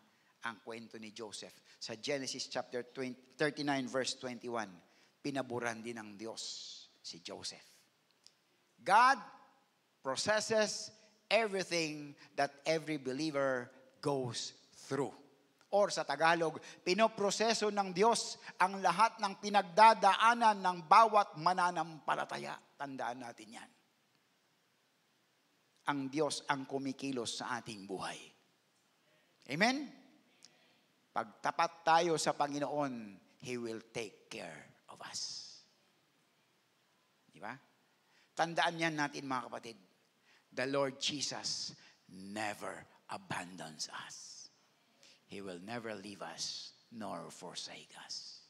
ang kwento ni Joseph. Sa Genesis chapter 39 verse 21, pinaboran din ng Diyos si Joseph. God processes everything that every believer goes through. Or sa Tagalog, pinoproseso ng Diyos ang lahat ng pinagdadaanan ng bawat mananampalataya. Tandaan natin yan. Ang Diyos ang kumikilos sa ating buhay. Amen? Pag tapat tayo sa Panginoon, He will take care of us. Di ba? Tandaan yan natin mga kapatid. The Lord Jesus never abandons us. He will never leave us nor forsake us.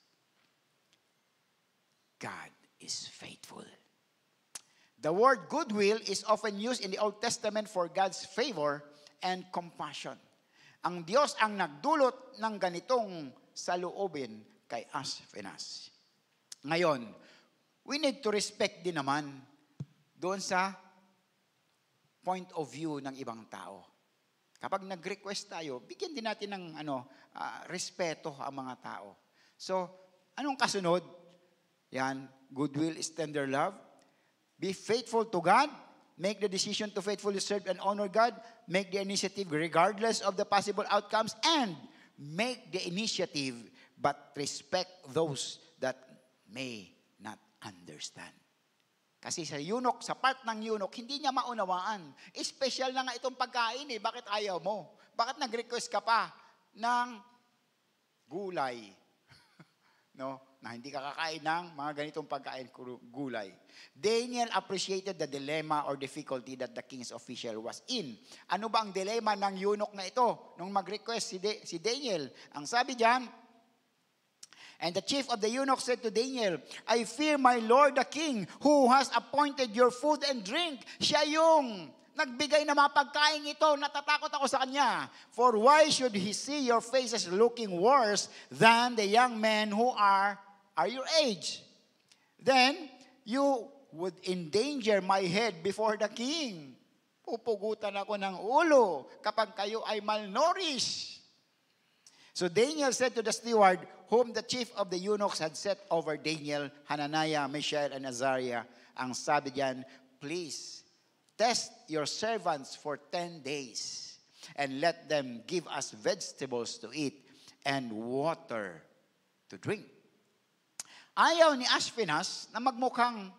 God is faithful. The word goodwill is often used in the Old Testament for God's favor and compassion. Ang Diyos ang nagdulot ng ganitong saloobin kay Ashpenaz. Ngayon, we need to respect din naman doon sa point of view ng ibang tao. Kapag nag-request tayo, bigyan din natin ng respeto ang mga tao. So, anong kasunod? Yan, goodwill is tender love. Be faithful to God. Make the decision to faithfully serve and honor God. Make the initiative regardless of the possible outcomes. And make the initiative but respect those that may not understand. Kasi sa eunuch, sa part ng eunuch, hindi niya maunawaan. Special na nga itong pagkain eh. Bakit ayaw mo? Bakit nag-request ka pa ng gulay? No? Na hindi ka kakain ng mga ganitong pagkain, gulay. Daniel appreciated the dilemma or difficulty that the king's official was in. Ano ba ang dilemma ng eunuch na ito nung mag-request si Daniel? Ang sabi diyan, and the chief of the eunuchs said to Daniel, I fear my lord the king who has appointed your food and drink. Siya yung nagbigay na mga pagkain ito, natatakot ako sa kanya. For why should he see your faces looking worse than the young men who are your age? Then you would endanger my head before the king. Pupugutan ako ng ulo kapag kayo ay malnourished. So Daniel said to the steward, whom the chief of the eunuchs had set over Daniel, Hananiah, Mishael, and Azariah, ang sabi diyan, please, test your servants for 10 days and let them give us vegetables to eat and water to drink. Ayaw ni Ashpenaz na magmukhang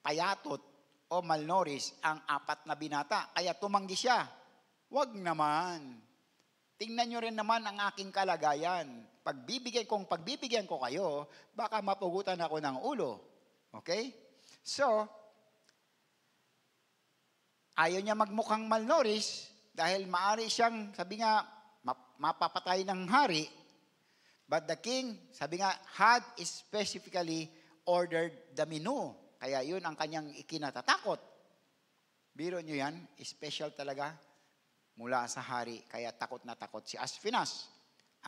payatot o malnourished ang 4 na binata, kaya tumanggi siya. Wag naman. Tingnan nyo rin naman ang aking kalagayan. Pagbibigyan ko kayo, baka mapugutan ako ng ulo. Okay? So, ayaw niya magmukhang malnourished dahil maari siyang, sabi nga, mapapatay ng hari. But the king, sabi nga, had specifically ordered the menu. Kaya yun ang kanyang ikinatatakot. Biro nyo yan, special talaga mula sa hari. Kaya takot na takot si Ashpenaz,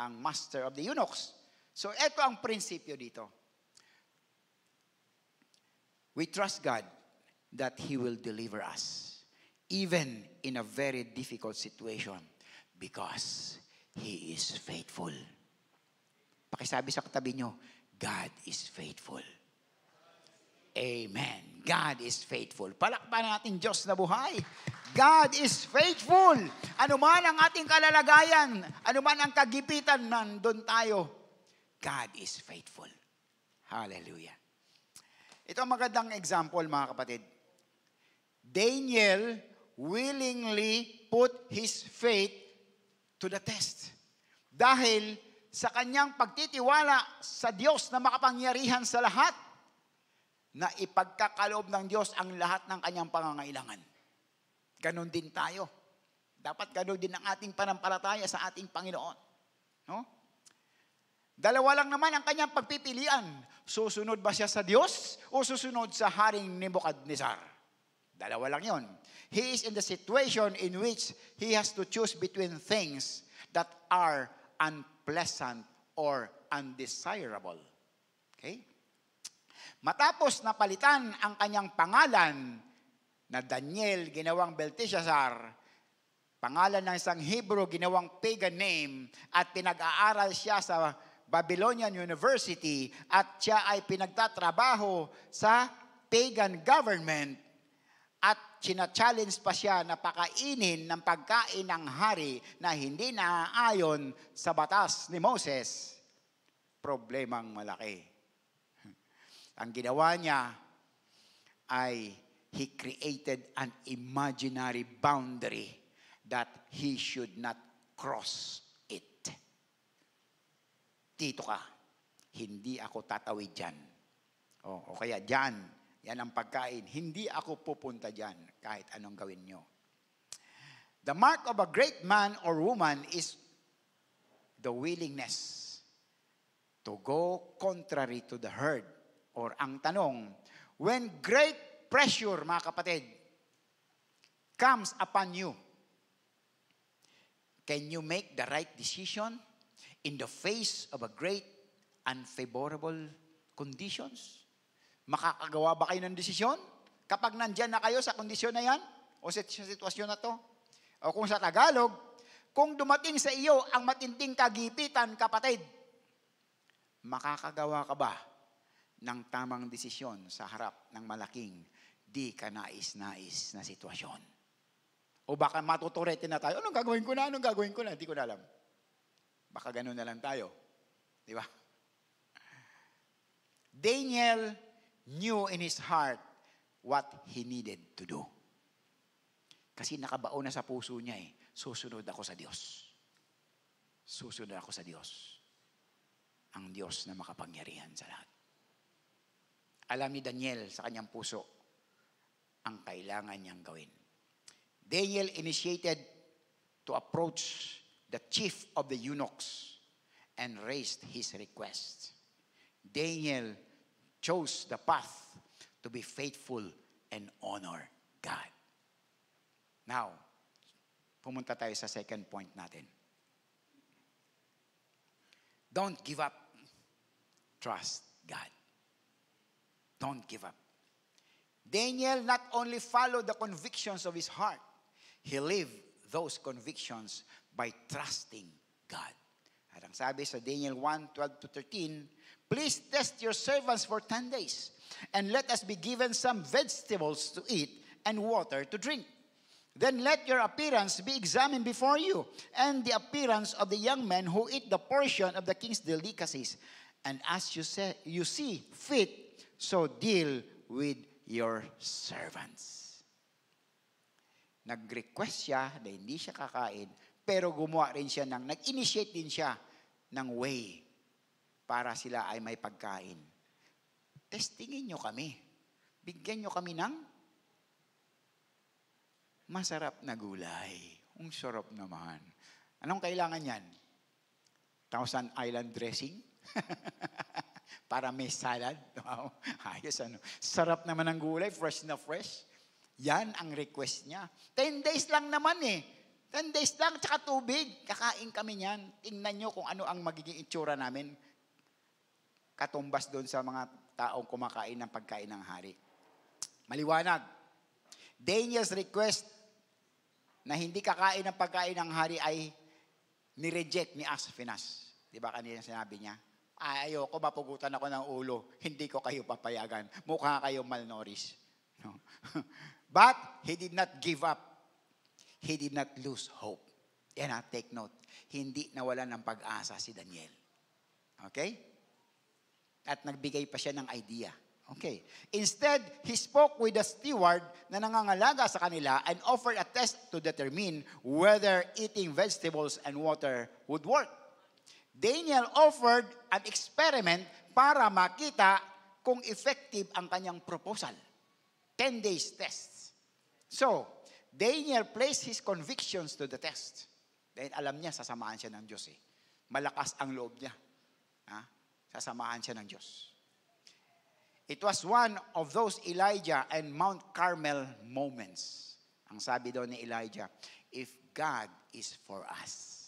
ang master of the eunuchs. So ito ang prinsipyo dito. We trust God that He will deliver us even in a very difficult situation because He is faithful. Pakisabi sa katabi nyo, God is faithful. Amen. God is faithful. Palakpakan natin Diyos na buhay. God is faithful. Ano man ang ating kalalagayan, ano man ang kagipitan, nandun tayo. God is faithful. Hallelujah. Ito ang magandang example, mga kapatid. Daniel willingly put his faith to the test. Dahil sa kanyang pagtitiwala sa Diyos na makapangyarihan sa lahat, na ipagkakaloob ng Diyos ang lahat ng kanyang pangangailangan. Ganon din tayo. Dapat ganon din ang ating panampalataya sa ating Panginoon. No? Dalawa lang naman ang kanyang pagpipilian. Susunod ba siya sa Diyos o susunod sa Haring Nebuchadnezzar? Dalawa lang yon. He is in the situation in which he has to choose between things that are unpleasant or undesirable. Okay? Matapos napalitan ang kanyang pangalan na Daniel, ginawang Belteshazzar, pangalan ng isang Hebrew, ginawang pagan name, at pinag-aaral siya sa Babylonian University at siya ay pinagtatrabaho sa pagan government at china-challenge pa siya na pakainin ng pagkain ng hari na hindi naaayon sa batas ni Moses. Problemang malaki. Ang ginawa niya ay he created an imaginary boundary that he should not cross it. Dito ka, hindi ako tatawid dyan. O kaya dyan, yan ang pagkain. Hindi ako pupunta dyan kahit anong gawin nyo. The mark of a great man or woman is the willingness to go contrary to the herd. Or ang tanong, when great pressure, mga kapatid, comes upon you, can you make the right decision in the face of a great unfavorable conditions? Makakagawa ba kayo ng desisyon kapag nandyan na kayo sa kondisyon na yan o sa sitwasyon na to? O kung sa Tagalog, kung dumating sa iyo ang matinding kagipitan, kapatid, makakagawa ka ba ng tamang desisyon sa harap ng malaking di ka nais-nais na sitwasyon? O baka matuturete na tayo, anong gagawin ko na, hindi ko na alam. Baka ganun na lang tayo. Di ba? Daniel knew in his heart what he needed to do. Kasi nakabaon na sa puso niya susunod ako sa Diyos. Susunod ako sa Diyos. Ang Diyos na makapangyarihan sa lahat. Alam ni Daniel sa kanyang puso ang kailangan niyang gawin. Daniel initiated to approach the chief of the eunuchs and raised his request. Daniel chose the path to be faithful and honor God. Now, pumunta tayo sa second point natin. Don't give up. Trust God. Don't give up. Daniel not only followed the convictions of his heart, he lived those convictions by trusting God. At ang sabi sa Daniel 1:12-13, please test your servants for 10 days, and let us be given some vegetables to eat and water to drink. Then let your appearance be examined before you, and the appearance of the young men who eat the portion of the king's delicacies. And as you see fit, so deal with your servants. Nag-request siya na hindi siya kakain, pero gumawa rin siya nag-initiate din siya ng way para sila ay may pagkain. Testingin nyo kami. Bigyan nyo kami ng masarap na gulay. Ang sarap naman. Anong kailangan yan? Thousand Island dressing? Para may salad? Wow. Ayos ano. Sarap naman ng gulay, fresh na fresh. Yan ang request niya. 10 days lang naman 10 days lang, tsaka tubig. Kakain kami niyan. Tingnan nyo kung ano ang magiging itsura namin. Katumbas doon sa mga taong kumakain ng pagkain ng hari. Maliwanag. Daniel's request na hindi kakain ng pagkain ng hari ay nireject ni Aspenas. Di ba kanina sinabi niya? Ayoko, mapugutan ako ng ulo. Hindi ko kayo papayagan. Mukha kayo malnourished. No? But he did not give up. He did not lose hope. Yan take note. Hindi nawalan ng pag-asa si Daniel. Okay? At nagbigay pa siya ng idea. Okay. Instead, he spoke with the steward na nangangalaga sa kanila and offered a test to determine whether eating vegetables and water would work. Daniel offered an experiment para makita kung effective ang kanyang proposal. 10 days test. So, Daniel placed his convictions to the test. Dahil alam niya, sasamahan siya ng Diyos Malakas ang loob niya. Sasamahan siya ng Diyos. It was one of those Elijah and Mount Carmel moments. Ang sabi doon ni Elijah, if God is for us,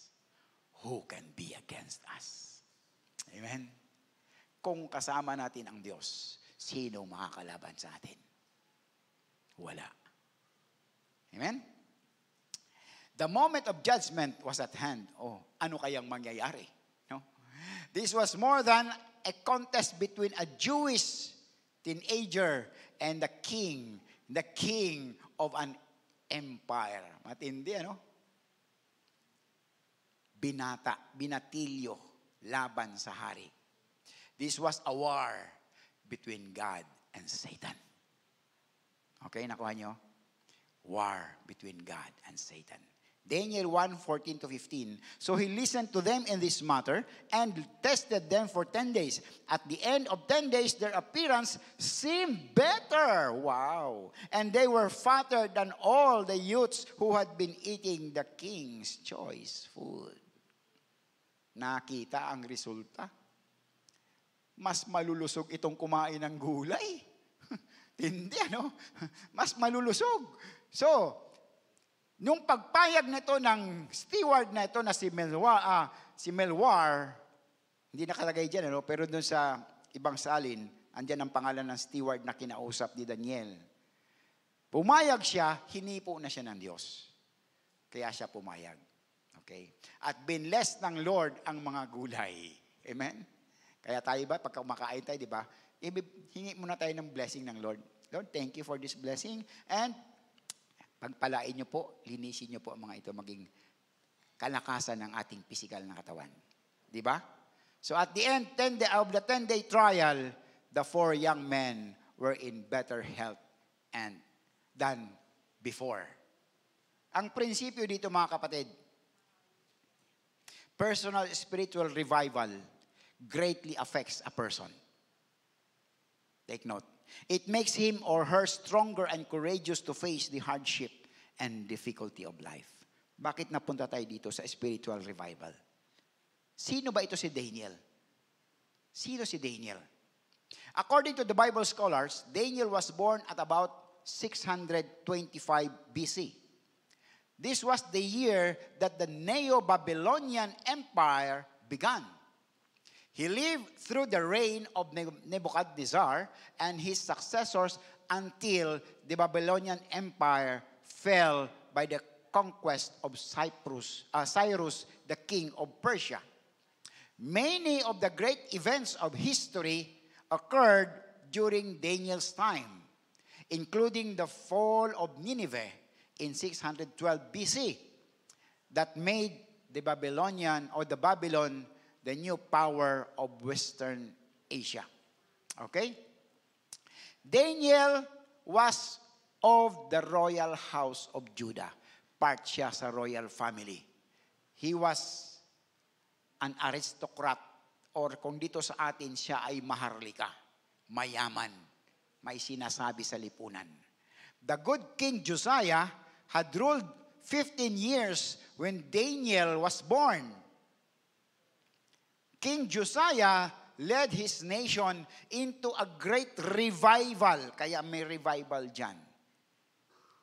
who can be against us? Amen? Kung kasama natin ang Diyos, sino makakalaban sa atin? Wala. Amen? The moment of judgment was at hand. Ano kayang mangyayari? No? This was more than a contest between a Jewish teenager and the king of an empire. Matindi, binatilyo, laban sa hari. This was a war between God and Satan. Okay, nakuha nyo? War between God and Satan. Daniel 1:14-15. So he listened to them in this matter and tested them for 10 days. At the end of 10 days, their appearance seemed better. Wow. And they were fatter than all the youths who had been eating the king's choice food. Nakita ang resulta. Mas malulusog itong kumain ng gulay. Hindi, ano? Mas malulusog. So, nung pagpayag nito ng steward na ito na si Melwar, hindi nakalagay dyan, ano? Pero doon sa ibang salin, andyan ang pangalan ng steward na kinausap ni Daniel. Pumayag siya, hinipo na siya ng Diyos. Kaya siya pumayag. Okay? At binless ng Lord ang mga gulay. Amen? Kaya tayo ba, pagka kumakain tayo, di ba? Hingi muna tayo ng blessing ng Lord. Lord, thank you for this blessing. And pagpalain niyo po, linisin niyo po ang mga ito maging kalakasan ng ating physical na katawan. Di ba? So at the end of the 10-day trial, the 4 young men were in better health than before. Ang prinsipyo dito mga kapatid, personal spiritual revival greatly affects a person. Take note. It makes him or her stronger and courageous to face the hardship and difficulty of life. Bakit napunta tayo dito sa spiritual revival? Sino ba ito si Daniel? Sino si Daniel? According to the Bible scholars, Daniel was born at about 625 BC. This was the year that the Neo-Babylonian Empire began. He lived through the reign of Nebuchadnezzar and his successors until the Babylonian Empire fell by the conquest of Cyrus, the king of Persia. Many of the great events of history occurred during Daniel's time, including the fall of Nineveh in 612 BC that made the Babylon the new power of Western Asia. Okay? Daniel was of the royal house of Judah. Part siya sa royal family. He was an aristocrat, or kung dito sa atin, siya ay maharlika, mayaman, may sinasabi sa lipunan. The good King Josiah had ruled 15 years when Daniel was born. King Josiah led his nation into a great revival. Kaya may revival dyan.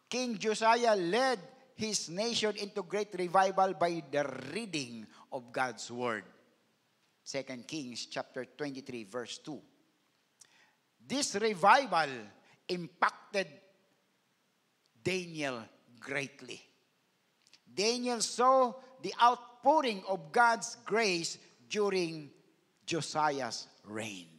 King Josiah led his nation into great revival by the reading of God's word. 2 Kings chapter 23 verse 2. This revival impacted Daniel greatly. Daniel saw the outpouring of God's grace during Josiah's reign.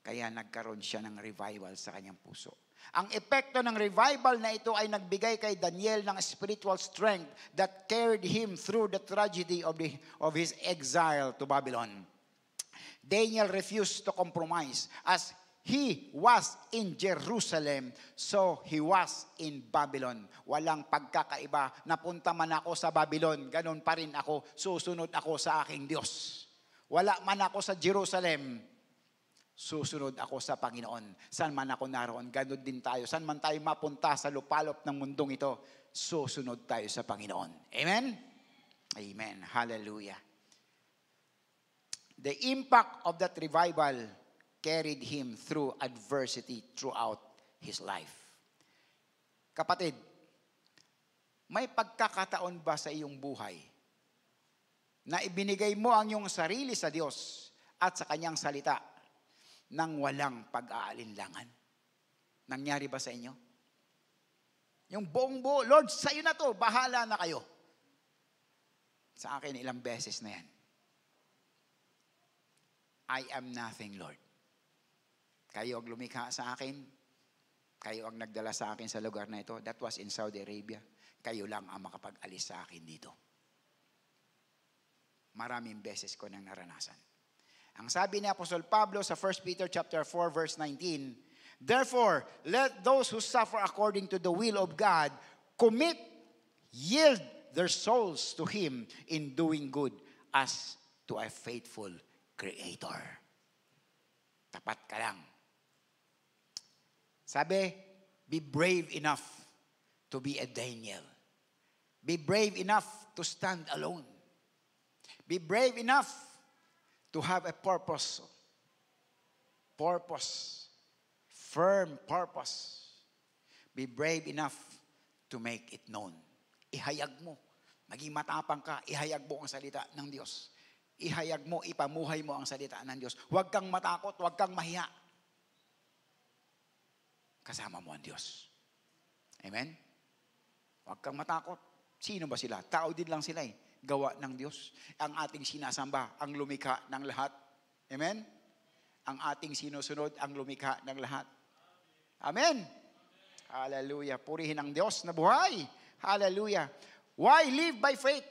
Kaya nagkaroon siya ng revival sa kanyang puso. Ang epekto ng revival na ito ay nagbigay kay Daniel ng spiritual strength that carried him through the tragedy of his exile to Babylon. Daniel refused to compromise. As he was in Jerusalem, so he was in Babylon. Walang pagkakaiba. Napunta man ako sa Babylon, ganun pa rin ako. Susunod ako sa aking Diyos. Wala man ako sa Jerusalem, susunod ako sa Panginoon. Saan man ako naroon, ganun din tayo. Saan man tayo mapunta sa lupalop ng mundong ito, susunod tayo sa Panginoon. Amen? Amen. Hallelujah. The impact of that revival carried him through adversity throughout his life. Kapatid, may pagkakataon ba sa iyong buhay na ibinigay mo ang iyong sarili sa Diyos at sa Kanyang salita nang walang pag-aalinlangan? Nangyari ba sa inyo? Yung buong buo, Lord, sa iyo na to, bahala na kayo. Sa akin, ilang beses na yan. I am nothing, Lord. Kayo ang lumikha sa akin. Kayo ang nagdala sa akin sa lugar na ito. That was in Saudi Arabia. Kayo lang ang makapag-alis sa akin dito. Maraming beses ko nang naranasan. Ang sabi ni Apostol Pablo sa 1 Peter chapter 4 verse 19, therefore, let those who suffer according to the will of God yield their souls to Him in doing good as to a faithful Creator. Tapat ka lang. Sabi, be brave enough to be a Daniel. Be brave enough to stand alone. Be brave enough to have a purpose firm purpose. Be brave enough to make it known. Ihayag mo. Maging matapang ka, ihayag mo ang salita ng Diyos. Ihayag mo, ipamuhay mo ang salita ng Diyos. Huwag kang matakot, huwag kang mahiya. Kasama mo ang Diyos. Amen? Huwag kang matakot. Sino ba sila? Tao din lang sila eh. Gawa ng Diyos. Ang ating sinasamba, ang lumikha ng lahat. Amen? Ang ating sinusunod, ang lumikha ng lahat. Amen? Hallelujah. Purihin ang Diyos na buhay. Hallelujah. Why live by faith?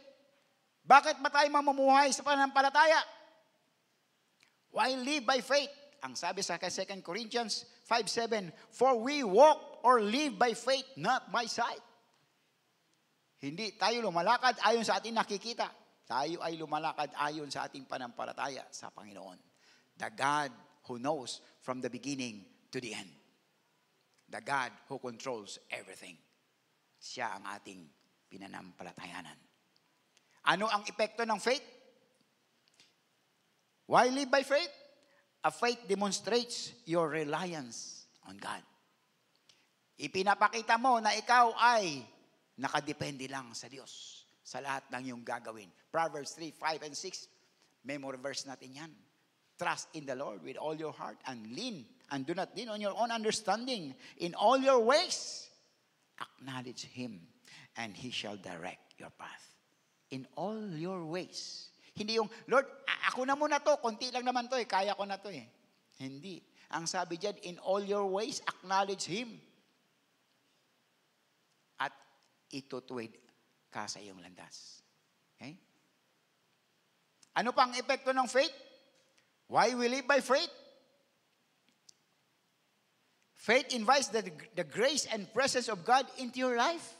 Bakit ba tayo mamumuhay sa pananampalataya? Why live by faith? Ang sabi sa 2 Corinthians 5:7, for we walk or live by faith, not by sight. Hindi tayo lumalakad ayon sa ating nakikita. Tayo ay lumalakad ayon sa ating pananampalataya sa Panginoon. The God who knows from the beginning to the end. The God who controls everything. Siya ang ating pinanampalatayanan. Ano ang epekto ng faith? Why live by faith? A faith demonstrates your reliance on God. Ipinapakita mo na ikaw ay nakadepende lang sa Diyos sa lahat ng iyong gagawin. Proverbs 3:5 and 6, memory verse natin yan. Trust in the Lord with all your heart and do not lean on your own understanding. In all your ways, acknowledge Him and He shall direct your path. In all your ways. Hindi yung, Lord, ako na muna to, konti lang naman to kaya ko na to Hindi. Ang sabi dyan, in all your ways, acknowledge Him. At itutuwid ka sa iyong landas. Okay? Ano pang epekto ng faith? Why we live by faith? Faith invites the grace and presence of God into your life.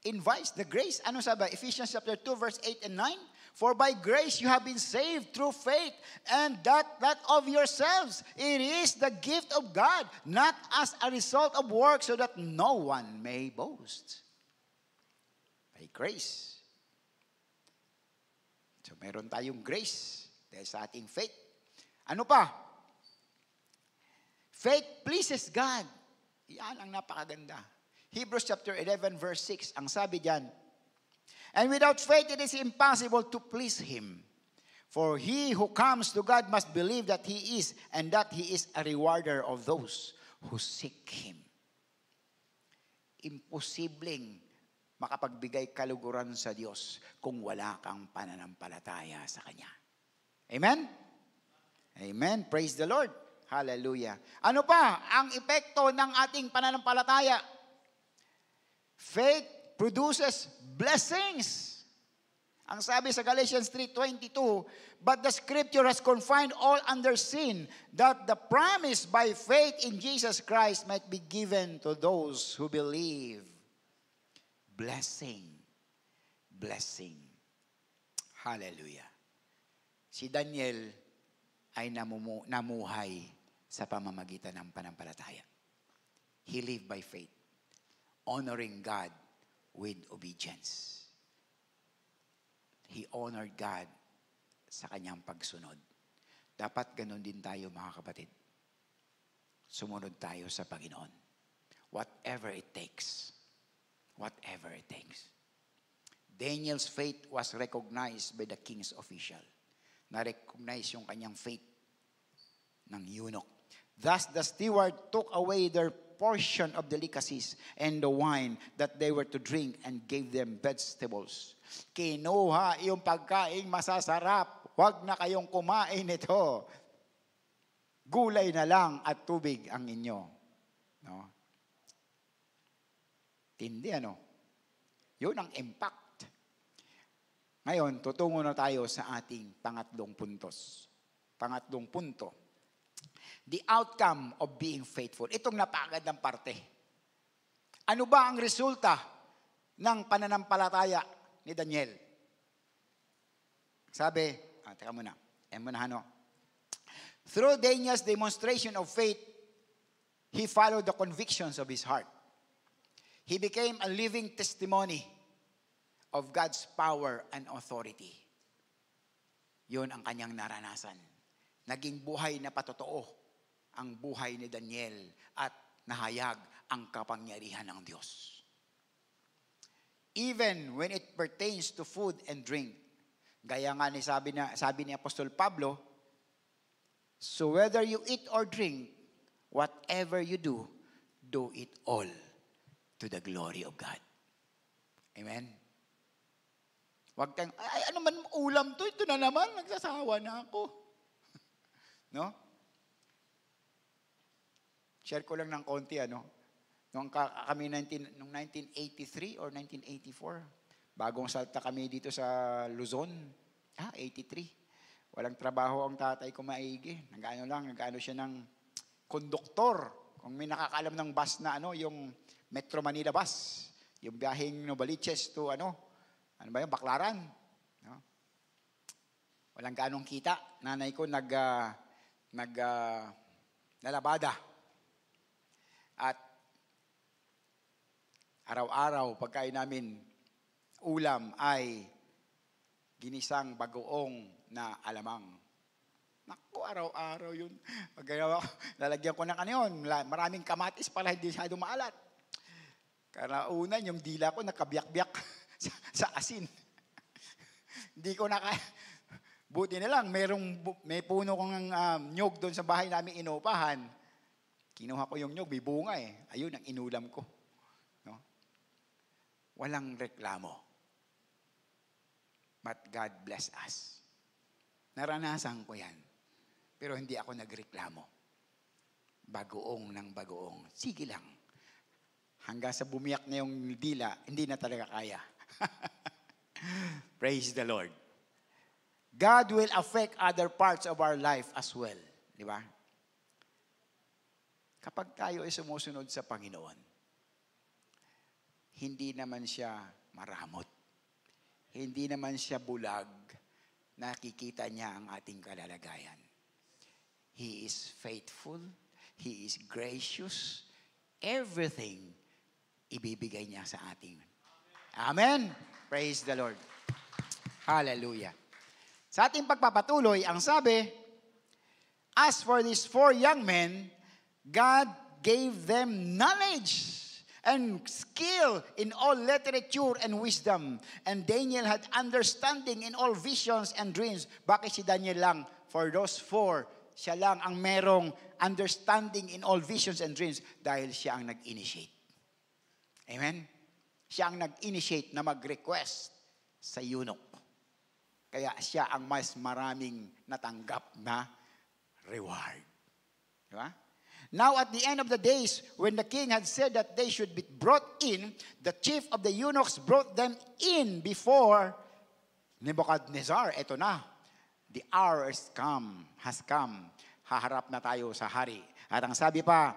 Invites the grace. Ano sabi? Ephesians chapter 2 verse 8 and 9. For by grace you have been saved through faith, and that of yourselves. It is the gift of God, not as a result of work, so that no one may boast. By grace. So meron tayong grace dahil sa ating faith. Ano pa? Faith pleases God. Yan ang napakaganda. Hebrews chapter 11 verse 6, ang sabi diyan, and without faith it is impossible to please Him. For he who comes to God must believe that He is, and that He is a rewarder of those who seek Him. Imposibleng makapagbigay kaluguran sa Diyos kung wala kang pananampalataya sa Kanya. Amen? Amen. Praise the Lord. Hallelujah. Ano pa ang epekto ng ating pananampalataya? Faith produces blessings. Ang sabi sa Galatians 3:22, but the scripture has confined all under sin, that the promise by faith in Jesus Christ might be given to those who believe. Blessing. Blessing. Hallelujah. Si Daniel ay namuhay sa pamamagitan ng pananampalataya. He lived by faith, honoring God with obedience. He honored God sa kanyang pagsunod. Dapat ganun din tayo, mga kapatid. Sumunod tayo sa Panginoon. Whatever it takes. Whatever it takes. Daniel's faith was recognized by the king's official. Na-recognize yung kanyang faith ng eunuch. Thus the steward took away their portion of delicacies and the wine that they were to drink and gave them vegetables. Kinuha yung pagkain masasarap. Huwag na kayong kumain ito. Gulay na lang at tubig ang inyo. No? Tindi ano? Yun ang impact. Ngayon, tutungo na tayo sa ating pangatlong puntos. Pangatlong punto. The outcome of being faithful. Itong napakagandang parte. Ano ba ang resulta ng pananampalataya ni Daniel? Sabi, teka muna. Through Daniel's demonstration of faith, he followed the convictions of his heart. He became a living testimony of God's power and authority. Yun ang kanyang naranasan. Naging buhay na patotoo ang buhay ni Daniel at nahayag ang kapangyarihan ng Diyos. Even when it pertains to food and drink, gaya nga sabi ni Apostol Pablo, so whether you eat or drink, whatever you do, do it all to the glory of God. Amen? Huwag kang, ay ano man ulam to, ito na naman, nagsasawa na ako. No? Share ko lang ng konti, Noong kami noong 1983 or 1984, bagong salta kami dito sa Luzon. 83. Walang trabaho ang tatay ko maigi. Nag-ano siya ng konduktor. Kung may nakakaalam ng bus na yung Metro Manila bus, yung biyaheng Novaliches to Baclaran. No? Walang ganong kita. Nanay ko nalabada. At araw-araw, pagkain namin, ulam ay ginisang bagoong na alamang. Naku, araw-araw yun. Lalagyan ko ng maraming kamatis para hindi masyadong maalat. Karaunan, yung dila ko nakabiyak-biyak sa asin. Hindi ko buti na lang, may puno kong nyog doon sa bahay namin inupahan. Kinuha ko yung nyog, may bunga Ayun, ang inulam ko. Walang reklamo. But God bless us. Naranasan ko yan. Pero hindi ako nagreklamo. Bagoong ng bagoong. Sige lang. Hanggang sa bumiyak na yung dila, hindi na talaga kaya. Praise the Lord. God will affect other parts of our life as well. Di ba? Kapag tayo ay sumusunod sa Panginoon, hindi naman siya maramot. Hindi naman siya bulag. Nakikita niya ang ating kalalagayan. He is faithful. He is gracious. Everything ibibigay niya sa atin. Amen? Praise the Lord. Hallelujah. Sa ating pagpapatuloy, ang sabi, as for these 4 young men, God gave them knowledge and skill in all literature and wisdom. And Daniel had understanding in all visions and dreams. Bakit si Daniel lang? For those 4, siya lang ang merong understanding in all visions and dreams dahil siya ang nag-initiate. Amen? Siya ang nag-initiate na mag-request sa eunuch. Kaya siya ang mas maraming natanggap na reward. Diba? Now at the end of the days, when the king had said that they should be brought in, the chief of the eunuchs brought them in before Nebuchadnezzar. Ito na, the hour has come. Haharap na tayo sa hari. At ang sabi pa,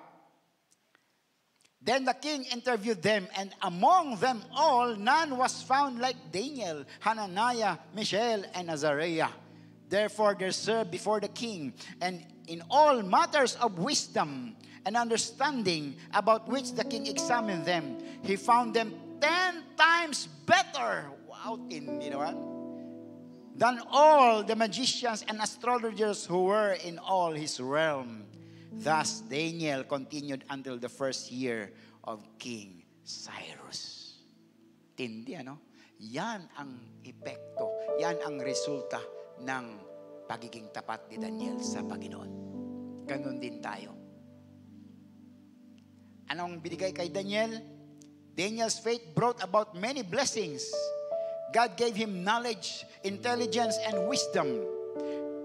then the king interviewed them, and among them all, none was found like Daniel, Hananiah, Mishael, and Azariah. Therefore they served before the king, and in all matters of wisdom and understanding about which the king examined them, he found them 10 times better. Wow, tindi naman. Than all the magicians and astrologers who were in all his realm. Thus Daniel continued until the 1st year of King Cyrus. Tindi, Yan ang epekto, yan ang resulta ng pagiging tapat ni Daniel sa Panginoon. Ganon din tayo. Anong binigay kay Daniel? Daniel's faith brought about many blessings. God gave him knowledge, intelligence, and wisdom.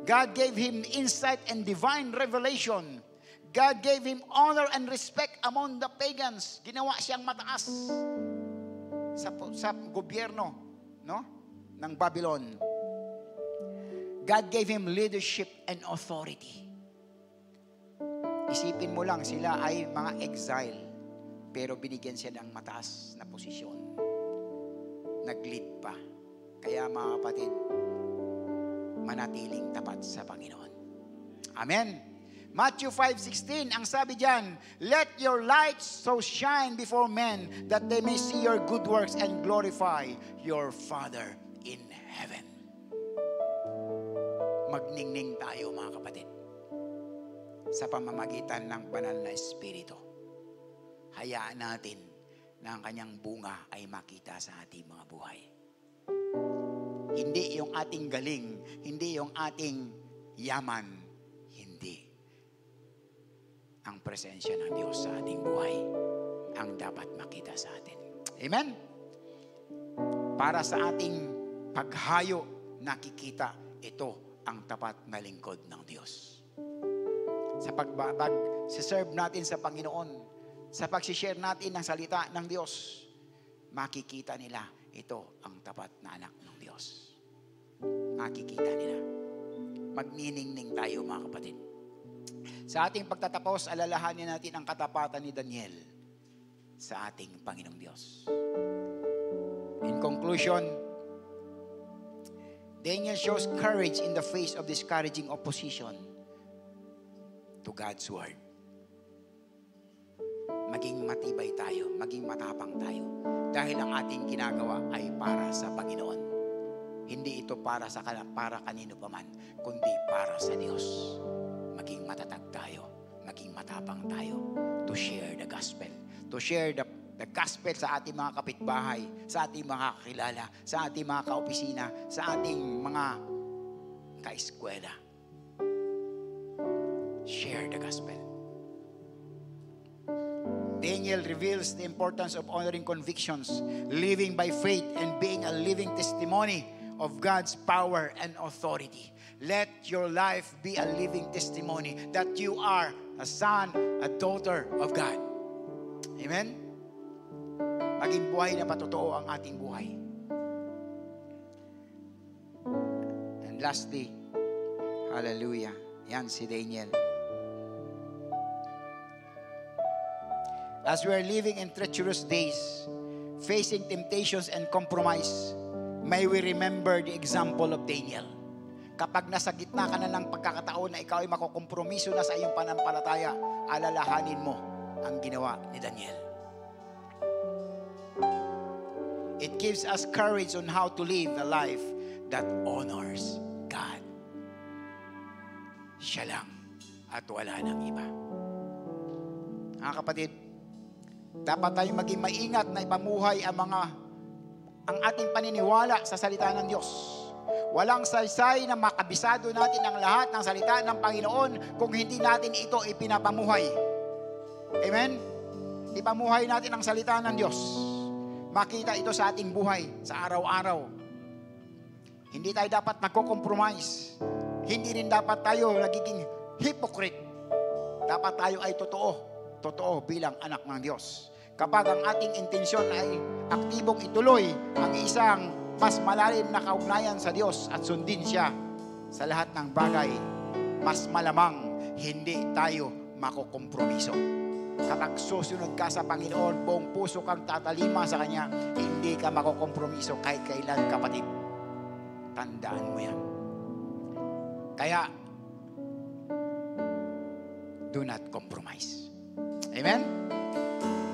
God gave him insight and divine revelation. God gave him honor and respect among the pagans. Ginawa siyang mataas sa gobyerno, ng Babylon. God gave him leadership and authority. Isipin mo lang, sila ay mga exile, pero binigyan siya ng mataas na posisyon. Nag-lead pa. Kaya mga kapatid, manatiling tapat sa Panginoon. Amen. Matthew 5:16, ang sabi diyan, let your light so shine before men that they may see your good works and glorify your Father in heaven. Magningning tayo mga kapatid. sa pamamagitan ng banal na Espiritu. Hayaan natin na ang kanyang bunga ay makita sa ating mga buhay. Hindi yung ating galing, hindi yung ating yaman, hindi. Ang presensya ng Diyos sa ating buhay ang dapat makita sa atin. Amen? Para sa ating paghayo, nakikita ito ang tapat na lingkod ng Diyos. Sa pag-serve natin sa Panginoon, sa pag-share natin ng salita ng Diyos, makikita nila ito ang tapat na anak ng Diyos. Makikita nila. Magniningning tayo, mga kapatid. Sa ating pagtatapos, alalahanin natin ang katapatan ni Daniel sa ating Panginoong Diyos. In conclusion, Daniel shows courage in the face of discouraging opposition to God's Word. Maging matibay tayo, maging matapang tayo. Dahil ang ating ginagawa ay para sa Panginoon. Hindi ito para kanino paman, kundi para sa Diyos. Maging matatag tayo, maging matapang tayo to share the gospel. To share the gospel sa ating mga kapitbahay, sa ating mga kakilala, sa ating mga kaopisina, sa ating mga kaeskwela. Share the gospel. Daniel reveals the importance of honoring convictions, living by faith, and being a living testimony of God's power and authority. Let your life be a living testimony that you are a son, a daughter of God. Amen? Maging buhay na patotoo ang ating buhay. And lastly, hallelujah, yan si Daniel. As we are living in treacherous days, facing temptations and compromise, may we remember the example of Daniel. Kapag nasa gitna ka na ng pagkakataon na ikaw ay makukompromiso na sa iyong panampalataya, alalahanin mo ang ginawa ni Daniel. It gives us courage on how to live a life that honors God. Siya lang at wala nang iba. Mga kapatid, dapat tayong maging maingat na ipamuhay ang ating paniniwala sa salita ng Diyos. Walang saysay na makabisado natin ang lahat ng salita ng Panginoon kung hindi natin ito ipinapamuhay. Amen? Ipamuhay natin ang salita ng Diyos. Makita ito sa ating buhay, sa araw-araw. Hindi tayo dapat magko-compromise. Hindi rin dapat tayo nagiging hypocrite. Dapat tayo ay totoo bilang anak ng Diyos. Kapag ang ating intensyon ay aktibong ituloy ang isang mas malalim na kaugnayan sa Diyos at sundin siya sa lahat ng bagay, mas malamang hindi tayo makukompromiso. Kapag susunod ka sa Panginoon, buong puso kang tatalima sa Kanya, hindi ka makukompromiso kahit kailan, kapatid. Tandaan mo yan. Kaya, do not compromise. Amen?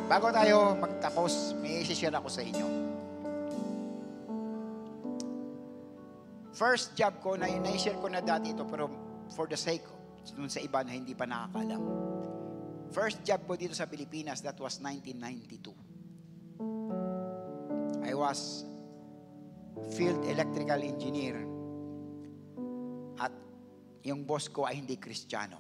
Bago tayo magtapos, may isi-share ako sa inyo. First job ko, na-share ko na dati ito, pero for the sake dun sa iba na hindi pa nakakalam. First job ko dito sa Pilipinas, that was 1992. I was field electrical engineer at yung boss ko ay hindi Kristiyano.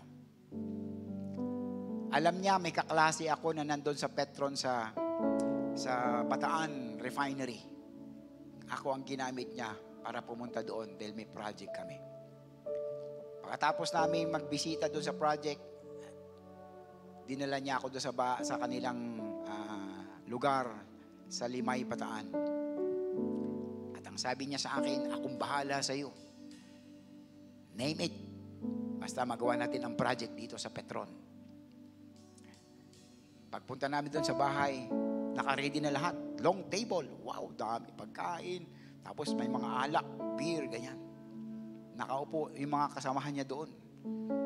Alam niya, may kaklase ako na nandun sa Petron sa Bataan Refinery. Ako ang ginamit niya para pumunta doon dahil may project kami. Pagkatapos namin magbisita doon sa project, dinala niya ako doon sa kanilang lugar sa Limay, Bataan. At ang sabi niya sa akin, akong bahala sa iyo. Name it. Basta magawa natin ang project dito sa Petron. Pagpunta namin doon sa bahay, naka-ready na lahat. Long table. Wow, dami pagkain. Tapos may mga alak, beer, ganyan. Nakaupo yung mga kasamahan niya doon.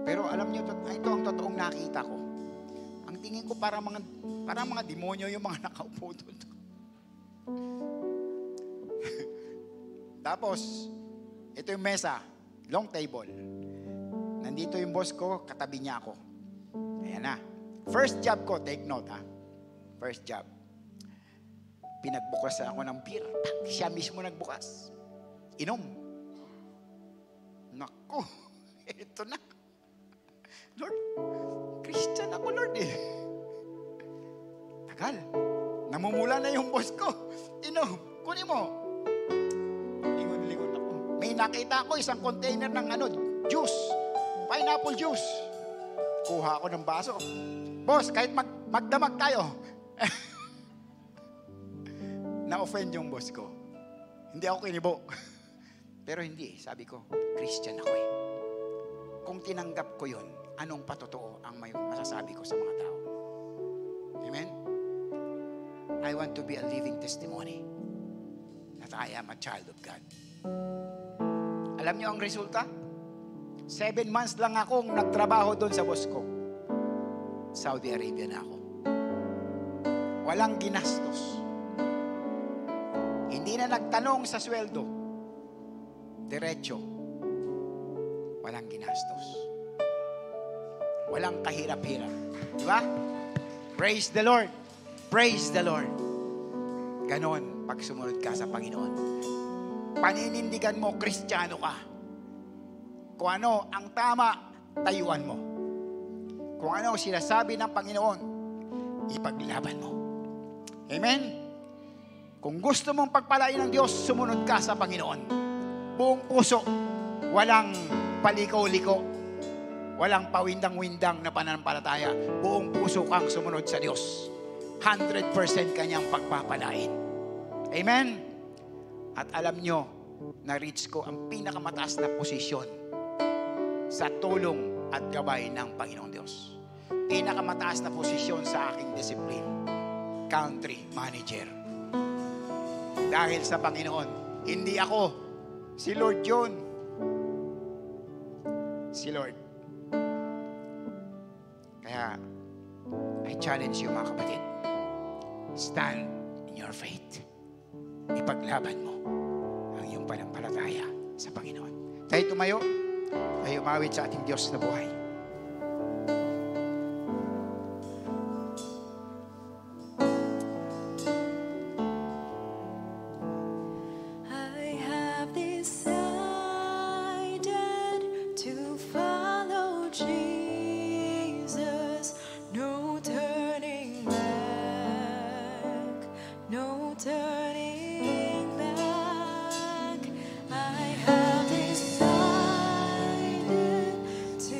Pero alam niyo, ito ang totoong nakita ko. Ang tingin ko parang mga demonyo yung mga nakaupo doon. Tapos, ito yung mesa, long table. Nandito yung boss ko, katabi niya ako. Yan na. First job ko, take note ha. First job. Pinagbukas ako ng beer. Siya mismo nagbukas. Inom. Naku, ito na. Lord, Christian ako, Lord eh. Tagal. Namumula na yung boss ko. Inom, kunin mo. Lingon-lingon ako. May nakita ako isang container ng juice. Pineapple juice. Kuha ako ng baso. Boss, kahit magdamag tayo. Na-offend yung boss ko. Hindi ako kinibo. Pero hindi, sabi ko, Christian ako eh. Kung tinanggap ko yun, anong patotoo ang may masasabi ko sa mga tao? Amen? I want to be a living testimony that I am a child of God. Alam niyo ang resulta? 7 months lang akong nagtrabaho doon sa boss ko. Saudi Arabia na ako. Walang ginastos. Hindi na nagtanong sa sweldo. Diretso. Walang ginastos. Walang kahirap-hirap. Di ba? Praise the Lord. Praise the Lord. Ganon, pag sumunod ka sa Panginoon. Paninindigan mo, Kristiyano ka. Kung ano ang tama, tayuan mo. Kung ano ang sinasabi ng Panginoon, ipaglaban mo. Amen? Kung gusto mong pagpalain ng Diyos, sumunod ka sa Panginoon. Buong puso, walang paliko-liko, walang pawindang-windang na pananampalataya. Buong puso kang sumunod sa Diyos. 100% kanyang pagpapalain. Amen? At alam nyo, na-reach ko ang pinakamataas na posisyon sa tulong at gabay ng Panginoong Diyos. Pinakamataas na posisyon sa aking discipline. Country manager. Dahil sa Panginoon, hindi ako, si Lord yun. Si Lord. Kaya, I challenge you mga kapatid. Stand in your faith. Ipaglaban mo ang iyong panampalataya sa Panginoon. Tayo tumayo, tayo umawit sa ating Diyos na buhay. To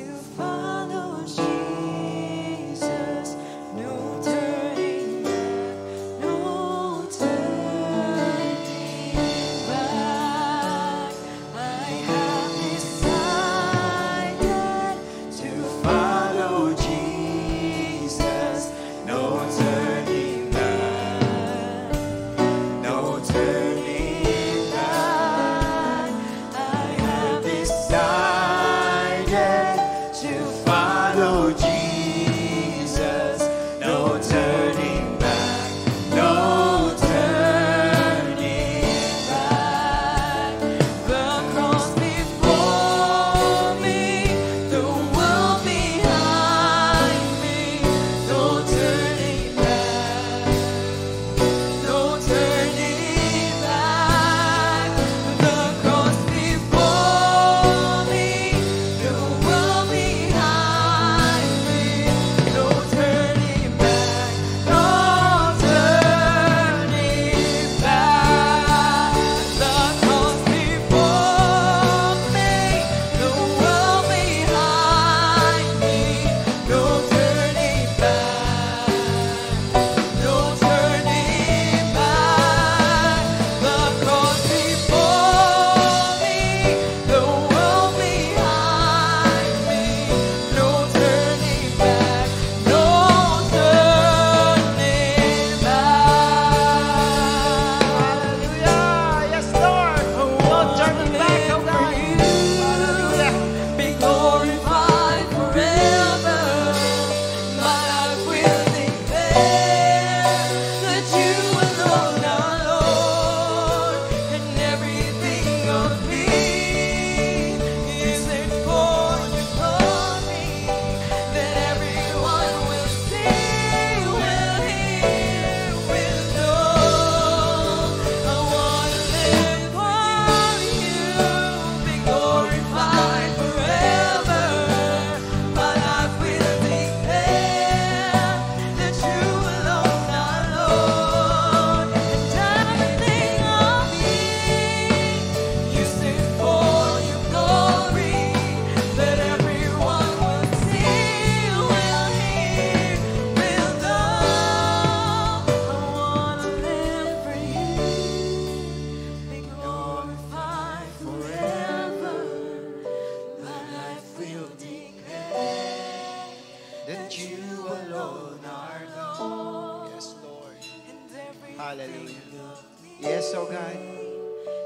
O God.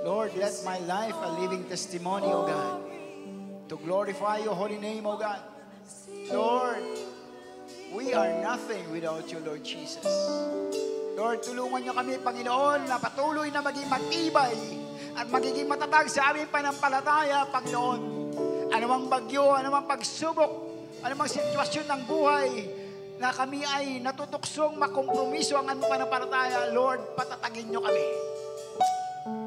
Lord, let my life a living testimony, O God, to glorify your holy name, O God. Lord, we are nothing without you, Lord Jesus. Lord, tulungan niyo kami, Panginoon, na patuloy na maging matibay at magiging matatag sa aming panampalataya, Panginoon. Anumang bagyo, anumang pagsubok, anumang sitwasyon ng buhay, na kami ay natutuksong makompromiso ang aming panampalataya, Lord, patatagin niyo kami.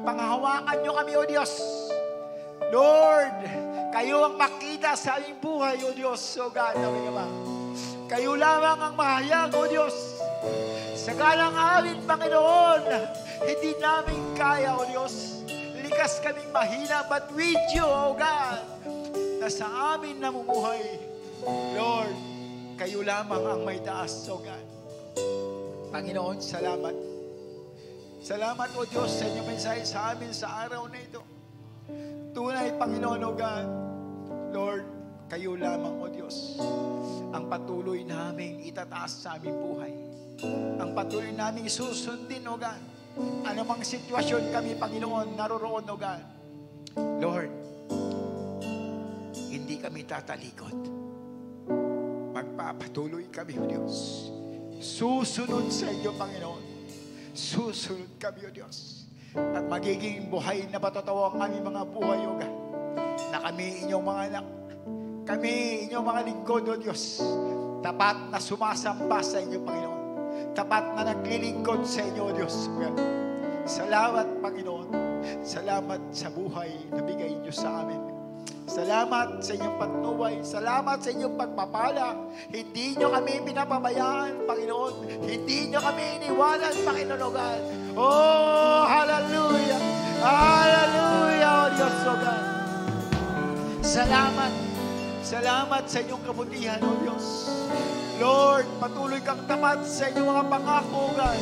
Panghawakan niyo kami, O Diyos. Lord, kayo ang makita sa aming buhay, O Diyos, O God, aming Ama. Kayo lamang ang mahayag, O Diyos. Sa galang amin, Panginoon, hindi namin kaya, O Diyos. Likas kaming mahina, but with you, O God, na sa amin namumuhay. Lord, kayo lamang ang may taas, O God. Panginoon, salamat. Salamat, O Diyos, sa inyong mensahe sa amin sa araw na ito. Tunay, Panginoon, O God, Lord, kayo lamang, O Diyos, ang patuloy naming itataas sa aming buhay. Ang patuloy naming susundin, O God. Anumang sitwasyon kami, Panginoon, naroroon, O God. Lord, hindi kami tatalikod. Magpapatuloy kami, O Diyos. Susunod sa iyo, Panginoon. Susunod kami, O Diyos. At magiging buhay na patotoo ang aming mga buhay, O God. Na kami inyong mga anak. Kami inyong mga lingkod, O Diyos. Tapat na sumasamba sa inyo, Panginoon. Tapat na naglilingkod sa inyo, O Diyos. O God. Salamat, Panginoon. Salamat sa buhay na bigay niyo sa amin. Salamat sa inyong patnubay. Salamat sa inyong pagpapala. Hindi nyo kami pinapabayaan, Panginoon. Hindi nyo kami iniwanan, Panginoon, O God. Oh, hallelujah! Hallelujah, O Diyos, O God. Salamat. Salamat sa inyong kabutihan, O Diyos. Lord, patuloy kang tapat sa inyong mga pangako, O God.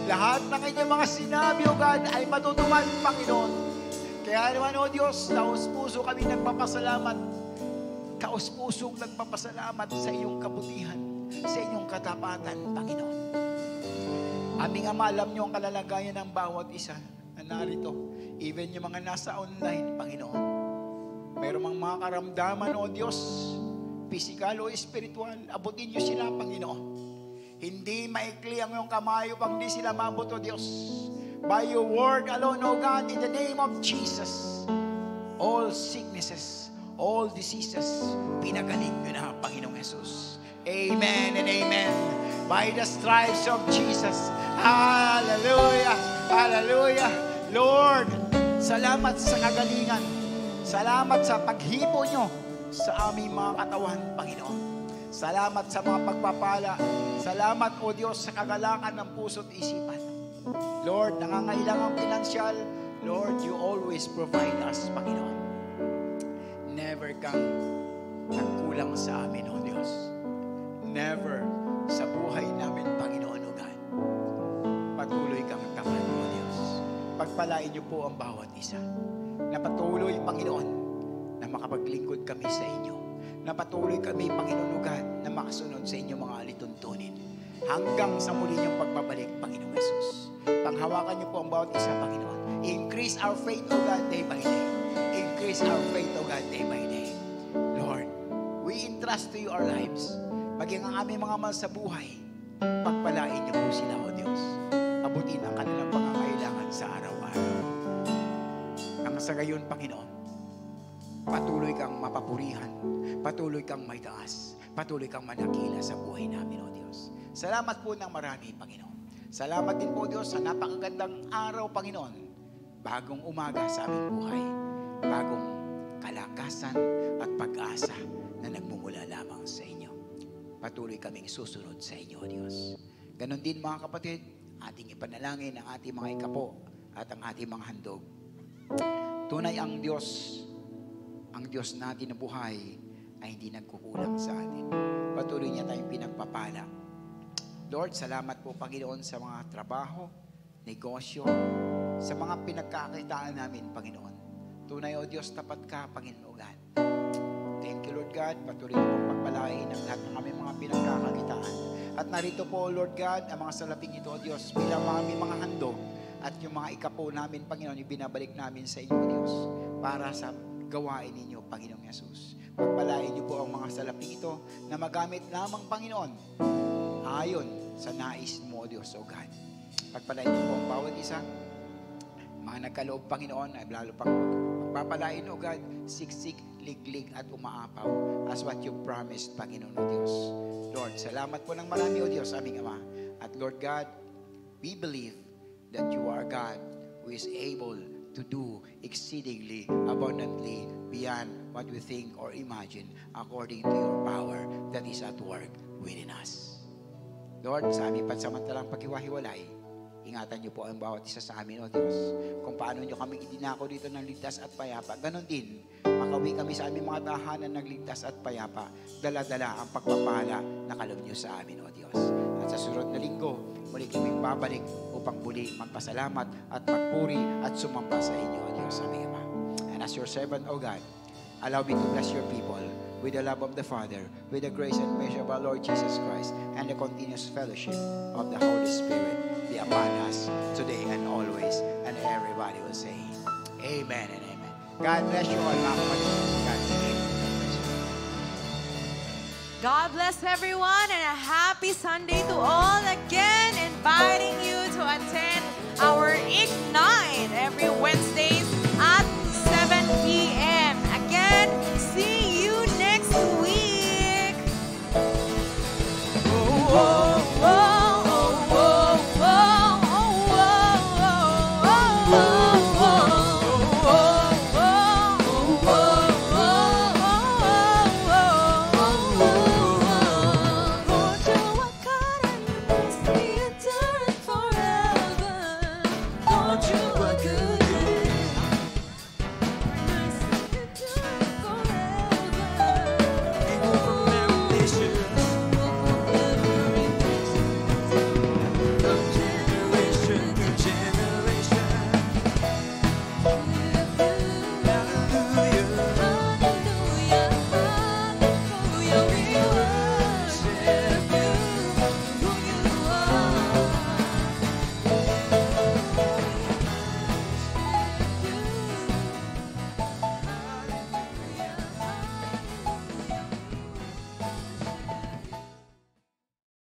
Lahat ng inyong mga sinabi, O God, ay matutupad, Panginoon. Kaya naman, O Diyos, taos-puso kami nagpapasalamat. Taos-pusong nagpapasalamat sa iyong kabutihan, sa inyong katapatan, Panginoon. Aming Ama, alam niyo ang kalalagayan ng bawat isa na narito. Even yung mga nasa online, Panginoon. Mayroong mga karamdaman, O Diyos, physical o spiritual, abutin niyo sila, Panginoon. Hindi maikli ang iyong kamay upang di sila maabot, O Diyos. By your word alone, O God, in the name of Jesus, all sicknesses, all diseases, pinagaling nyo na, Panginoong Jesus. Amen and amen. By the stripes of Jesus. Hallelujah! Hallelujah! Lord, salamat sa kagalingan. Salamat sa paghipo nyo sa aming mga katawan, Panginoon. Salamat sa mga pagpapala. Salamat, O Diyos, sa kagalakan ng puso't isipan. Lord, nangangailangang pinansyal, Lord, you always provide us, Panginoon. Never kang nagkulang sa amin, O Diyos. Never sa buhay namin, Panginoon, O God. Patuloy kang tapat, O Diyos. Pagpalain niyo po ang bawat isa. Na patuloy, Panginoon, na makapaglingkod kami sa inyo. Na patuloy kami, Panginoon, O God, na makasunod sa inyong mga alituntunin. Hanggang sa muli niyong pagbabalik, Panginoong Jesus. Panghawakan niyo po ang bawat isa, Panginoon. Increase our faith, O God, day by day. Increase our faith, O God, day by day. Lord, we entrust to you our lives. Maging ang aming mga mahal sa buhay, pagpalain niyo po sila, O Diyos. Abutin ang kanilang pangangailangan sa araw-araw. Nang sa gayon, Panginoon, patuloy kang mapapurihan, patuloy kang may taas, patuloy kang manakila sa buhay namin, O Diyos. Salamat po ng marami, Panginoon. Salamat din po, Diyos, sa napakagandang araw, Panginoon. Bagong umaga sa aming buhay. Bagong kalakasan at pag-asa na nagmumula lamang sa inyo. Patuloy kaming susunod sa inyo, O Diyos. Ganon din, mga kapatid, ating ipanalangin ang ating mga ikapo at ang ating mga handog. Tunay ang Diyos natin na buhay ay hindi nagkukulang sa atin. Patuloy niya tayong pinagpapala. Lord, salamat po, Panginoon, sa mga trabaho, negosyo, sa mga pinagkakakitaan namin, Panginoon. Tunay, O Diyos, tapat ka, Panginoon God. Thank you, Lord God. Patuloy niyo pong pagpalain ang lahat ng aming mga pinagkakakitaan. At narito po, Lord God, ang mga salaping ito, O Diyos, bilang mga aming mga handog At yung mga ikapo namin, Panginoon, ibinabalik namin sa inyo, Diyos, para sa gawain ninyo, Panginoong Yesus. Pagpalain niyo po ang mga salaping ito na magamit lamang, Panginoon, ayon sa nais mo, Diyos, O God. Pagpalain niyo po ang bawat isa, mga nagkaloob, Panginoon, ay lalo pang pagpapalain, O God, siksik, liglig at umaapaw as what you promised, Panginoon, O Diyos. Lord, salamat po ng marami, O Diyos, aming Ama. At Lord God, we believe that you are God who is able to do exceedingly abundantly beyond what we think or imagine according to your power that is at work within us. Lord, sa aming pansamantalang paghiwa-hiwalay, ingatan niyo po ang bawat isa sa amin, O Diyos. Kung paano niyo kami idinako dito ng ligtas at payapa, ganon din, makawi kami sa aming mga tahanan ng ligtas at payapa, dala-dala ang pagpapala na kaloob niyo sa amin, O Diyos. At sa sunod na linggo, muli kaming babalik upang muli magpasalamat at magpuri at sumamba sa inyo, O Diyos, aming Ama. And as your servant, O God, allow me to bless your people with the love of the Father, with the grace and measure of our Lord Jesus Christ, and the continuous fellowship of the Holy Spirit be upon us today and always. And everybody will say, Amen and Amen. God bless you all, mga kapatid. God bless you. God bless everyone and a happy Sunday to all. Again, inviting you to attend our Ignite every Wednesdays